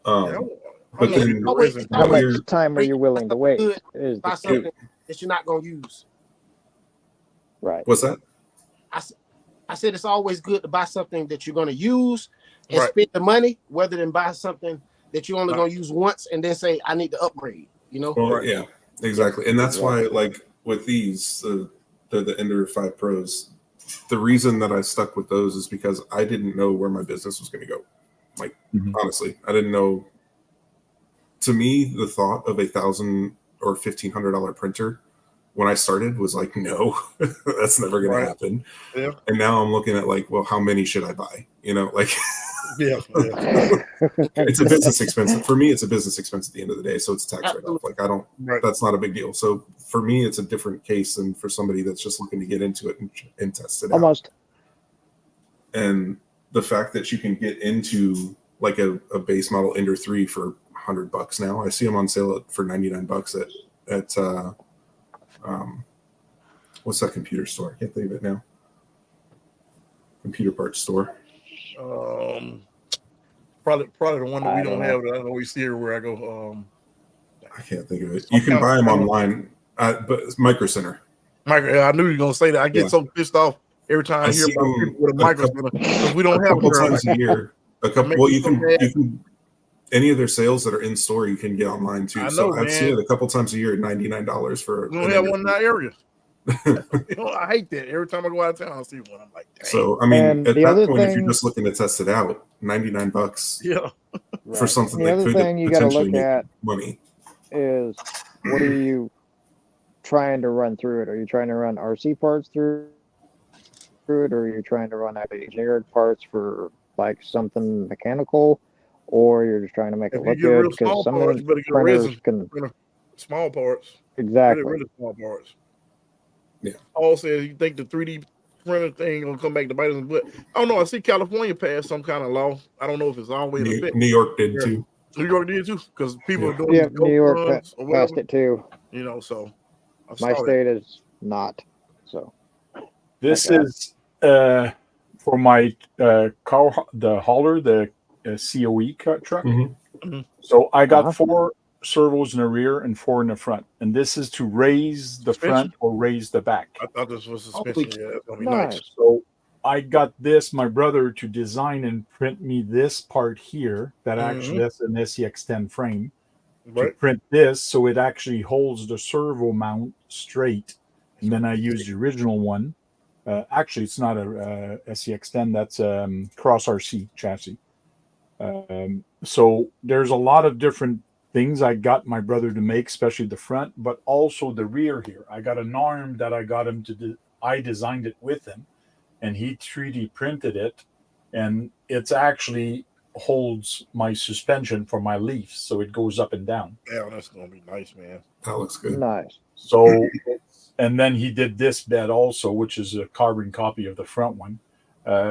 Yeah, I But want then people always- raising- how much you're- time are you willing to wait? Good. Is Buy the something key. that you're not going to use. Right. What's that? I said it's always good to buy something that you're going to use and Right. spend the money, rather than buy something that you're only Right. going to use once and then say, I need to upgrade. You know? Well, yeah, exactly. And that's why, Exactly. like with these, the Ender 5 Pros, the reason that I stuck with those is because I didn't know where my business was going to go. Like, honestly, I didn't know. To me, the thought of $1,000 or $1,500 printer when I started was like, no, that's never going Right. to happen. Yeah. And now I'm looking at like, well, how many should I buy? You know, like Yeah. it's a business expense. For me, it's a business expense at the end of the day. So it's a tax write-off. Absolutely. Like I don't, Right. that's not a big deal. So for me, it's a different case than for somebody that's just looking to get into it and test it out. Almost. And the fact that you can get into like a base model Ender 3 for $100 now. I see them on sale for $99 at what's that computer store? I can't think of it now. Computer parts store. Probably the one that we I don't don't have that I always see everywhere I go. I can't think of it. You can buy them online, but it's Micro Center. Michael, I knew you were gonna say that. I get Yeah. so pissed off every time I I hear see about them people with a a micro couple- because we don't A have couple them. times a year. Make Well, me you so can mad. any of their sales that are in store, you can get online too. I So know, I've seen man. it a couple times a year at $99 for. We don't an have Ender one in 3. our area. You know, I hate that. Every time I go out of town, I see one. I'm like, dang. So I mean, And at the that other point, if you're thing- just looking to test it out, $99 yeah, for something The that other could thing you got to potentially look make at money. is what are you trying to run through it? Are you trying to run RC parts through it, or are you trying to run actually engineered parts for like something mechanical, or you're just trying to make if it you look get real good? small Because some parts, of you the better get a printers resin. can Small parts. exactly. Really small parts. Yeah. Paul says you think the 3D printer thing gonna come back to bite us in the butt. I don't know. I see California pass some kind of law. I don't know if it's always in effect. New York did Yeah. too. New York did too, because people Yeah. are doing Yep, these New ghost York runs or passed whatever. it too. You know, so I My saw that. state is not. So This Thank God. is for my car, the hauler, the COE truck. Mhm. Mhm. So I got Uh-huh. servos in the rear and 4 in the front, and this is to raise the front or raise the back. I thought this was suspension. Yeah, that's gonna be Nice. nice. So I got my brother to design and print me this part here that actually that's an SEX10 frame to print this, so it actually holds the servo mount straight. And then I used the original one. Actually, it's not a SEX10. That's Cross RC chassis. So there's a lot of different things I got my brother to make, especially the front, but also the rear here. I got an arm that I got him to I designed it with him, and he 3D printed it, and it's actually holds my suspension for my leaves, so it goes up and down. Yeah, that's gonna be nice, man. That looks good. Nice. So, and then he did this bed also, which is a carbon copy of the front one.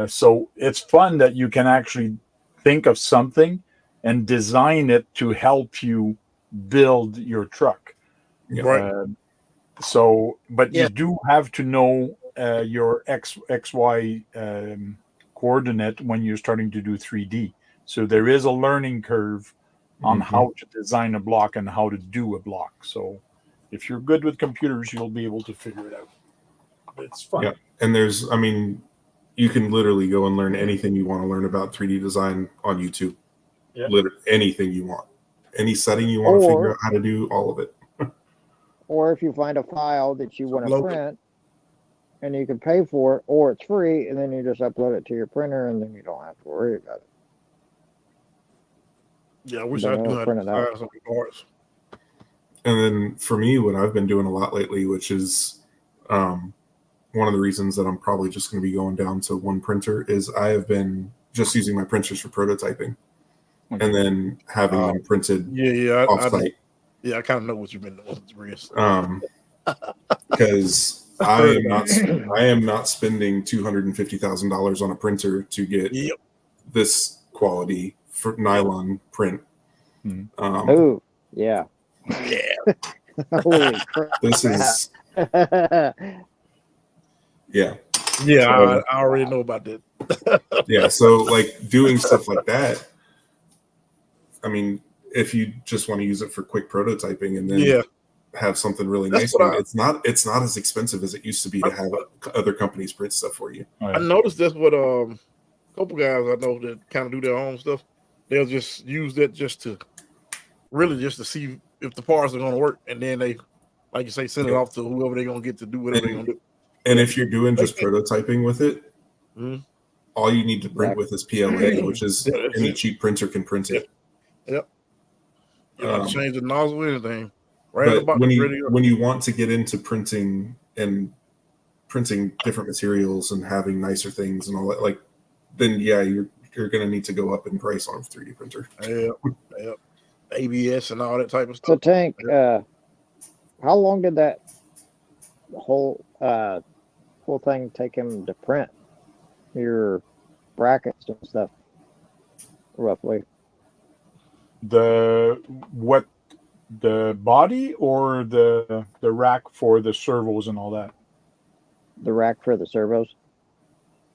So it's fun that you can actually think of something and design it to help you build your truck. Right. So, but you do have to know your XY coordinate when you're starting to do 3D. So there is a learning curve on how to design a block and how to do a block. So if you're good with computers, you'll be able to figure it out. It's fun. Yeah. And there's, I mean, you can literally go and learn anything you want to learn about 3D design on YouTube. Yeah. Literally anything you want. Any setting you want to figure out how to do, all of it. Or if you find a file that you want to print and you can pay for it, or it's free, and then you just upload it to your printer and then you don't have to worry about it. Yeah, I wish I knew how to design some parts. And then for me, what I've been doing a lot lately, which is one of the reasons that I'm probably just going to be going down to one printer, is I have been just using my printers for prototyping and then having them printed off-site. I kind of know what you've been doing, Reese. Because I am not spending $250,000 on a printer to get this quality for nylon print. Oh, yeah. Yeah. Holy crap. This is Yeah, so, I already know about that. Yeah, so like doing stuff like that, I mean, if you just want to use it for quick prototyping and then have something really nice, it's not as expensive as it used to be to have other companies print stuff for you. I noticed this with a couple guys I know that kind of do their own stuff. They'll just use that just to see if the parts are going to work, and then they, like you say, send it off to whoever they're going to get to do whatever they're going to do. And if you're doing just prototyping with it, all you need to print with is PLA, which is any cheap printer can print it. Yep. You don't change the nozzle or anything. Right. But when you want to get into printing and printing different materials and having nicer things and all that, like, then you're going to need to go up in price on a 3D printer. Yep. ABS and all that type of stuff. So Tank, how long did that whole thing take him to print your brackets and stuff, roughly? The body or the rack for the servos and all that? The rack for the servos.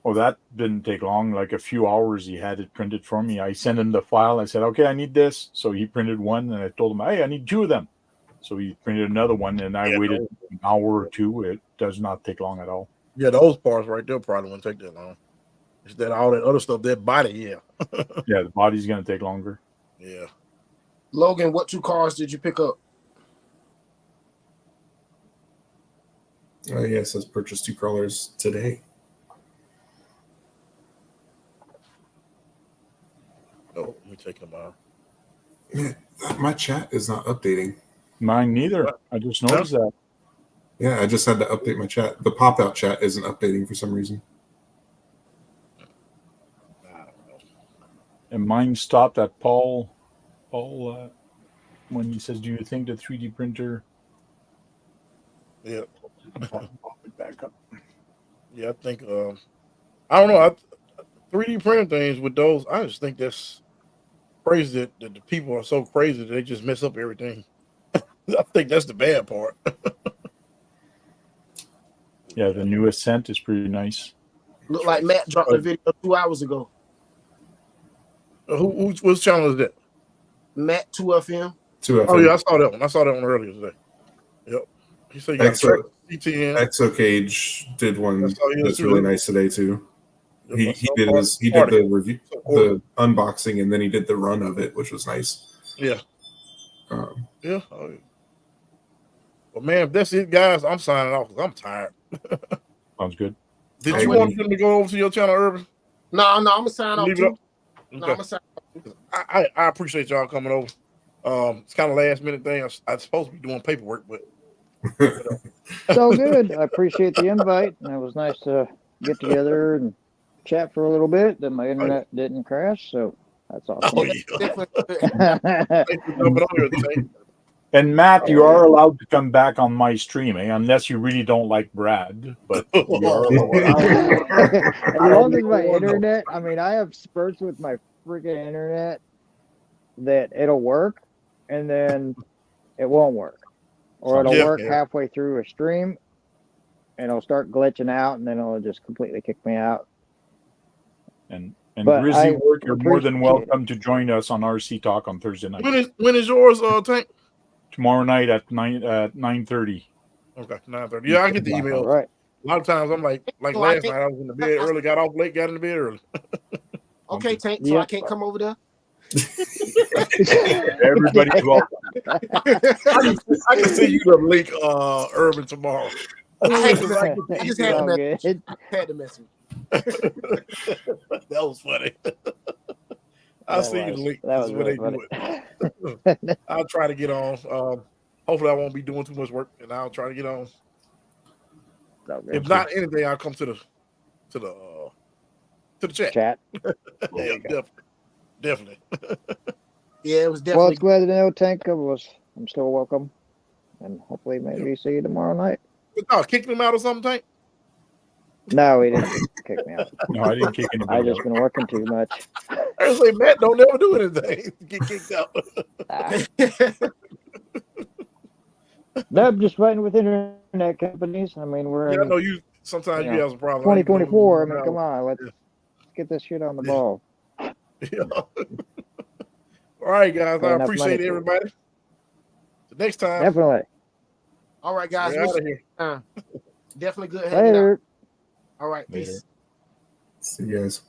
Oh, that didn't take long, like a few hours. He had it printed for me. I sent him the file. I said, okay, I need this. So he printed one, and I told him, hey, I need 2 of them. So he printed another one, and I waited an hour or 2. It does not take long at all. Yeah, those parts right there probably won't take that long. It's that all that other stuff, that body, yeah, the body's going to take longer. Yeah. Logan, what 2 cars did you pick up? Yes, I purchased 2 crawlers today. Oh, let me take them out. Man, my chat is not updating. Mine neither. I just noticed that. Yeah, I just had to update my chat. The pop-out chat isn't updating for some reason. And mine stopped at Paul when he says, do you think the 3D printer? Yeah. Back up. Yeah, I think, I don't know. 3D printing things with those, I just think that's crazy that the people are so crazy that they just mess up everything. I think that's the bad part. Yeah, the new Ascent is pretty nice. Look like Matt dropped a video 2 hours ago. Whose channel is that? Matt 2FM. 2FM. Oh yeah, I saw that one. I saw that one earlier today. Yep. He said you got Exo, CTN. Exo Cage did one That's all he is that's too, really huh? nice today too. Yep, He I saw did part- his he part did of the review, it. So, the unboxing, and then he did the run of it, which was nice. yeah. Yeah. Oh, yeah. Well, man, if that's it, guys, I'm signing off because I'm tired. Sounds good. Did Hey, you man. want them to go over to your channel, Urban? No, I'm gonna sign off Leave it too. up. No, Okay. I'm gonna sign off. I appreciate y'all coming over. It's kind of last minute thing. I'm supposed to be doing paperwork, but It's all good. I appreciate the invite, and it was nice to get together and chat for a little bit. Then my internet didn't crash, so that's awesome. oh yeah. Definitely. Thanks for jumping on here, Tank. And Matt, you are allowed to come back on my stream, unless you really don't like Brad. But you are allowed. As long as my internet, I mean, I have spurts with my freaking internet that it'll work, and then it won't work, or it'll Yeah, work yeah. halfway through a stream, and it'll start glitching out, and then it'll just completely kick me out. And But Grizzly I Work, you're more than appreciate welcome to join us on RC Talk on Thursday night. When is yours, Tank? Tomorrow night at 9:30. Okay, 9:30. Yeah, I get the All emails. right. A lot of times I'm like So I last can't- night I was in the bed early, got off late, got in the bed early. Okay, Tank. So I can't come over there. Everybody's welcome. I can see you the link, Urban, tomorrow. I had to, I just had It's to all mess. good. Had to mess with. That was funny. I'll see you the link. That This is was where they really do funny. it. I'll try to get on. Hopefully I won't be doing too much work, and I'll try to get on. It's all good. If not anything, I'll come to the chat. Chat. Yeah, definitely. Yeah, it was Well, definitely. it's glad to know Tank I'm still welcome, and hopefully maybe see you tomorrow night. Oh, kick them out or something, Tank? No, he didn't kick me out. No, I didn't kick I anybody just out. been working too much. I was like, Matt don't never do anything. Get kicked out. No, I'm just fighting with internet companies. I mean, we're Yeah, I in know you. Sometimes you have some problems. 2024. I mean, come on, let's get this shit on the ball. Yeah. All right, guys. Got I enough appreciate money for it. everybody. The next time, Definitely. All right, guys. we're out of here. Definitely good hanging out. Later. All right, Later. peace. See you guys.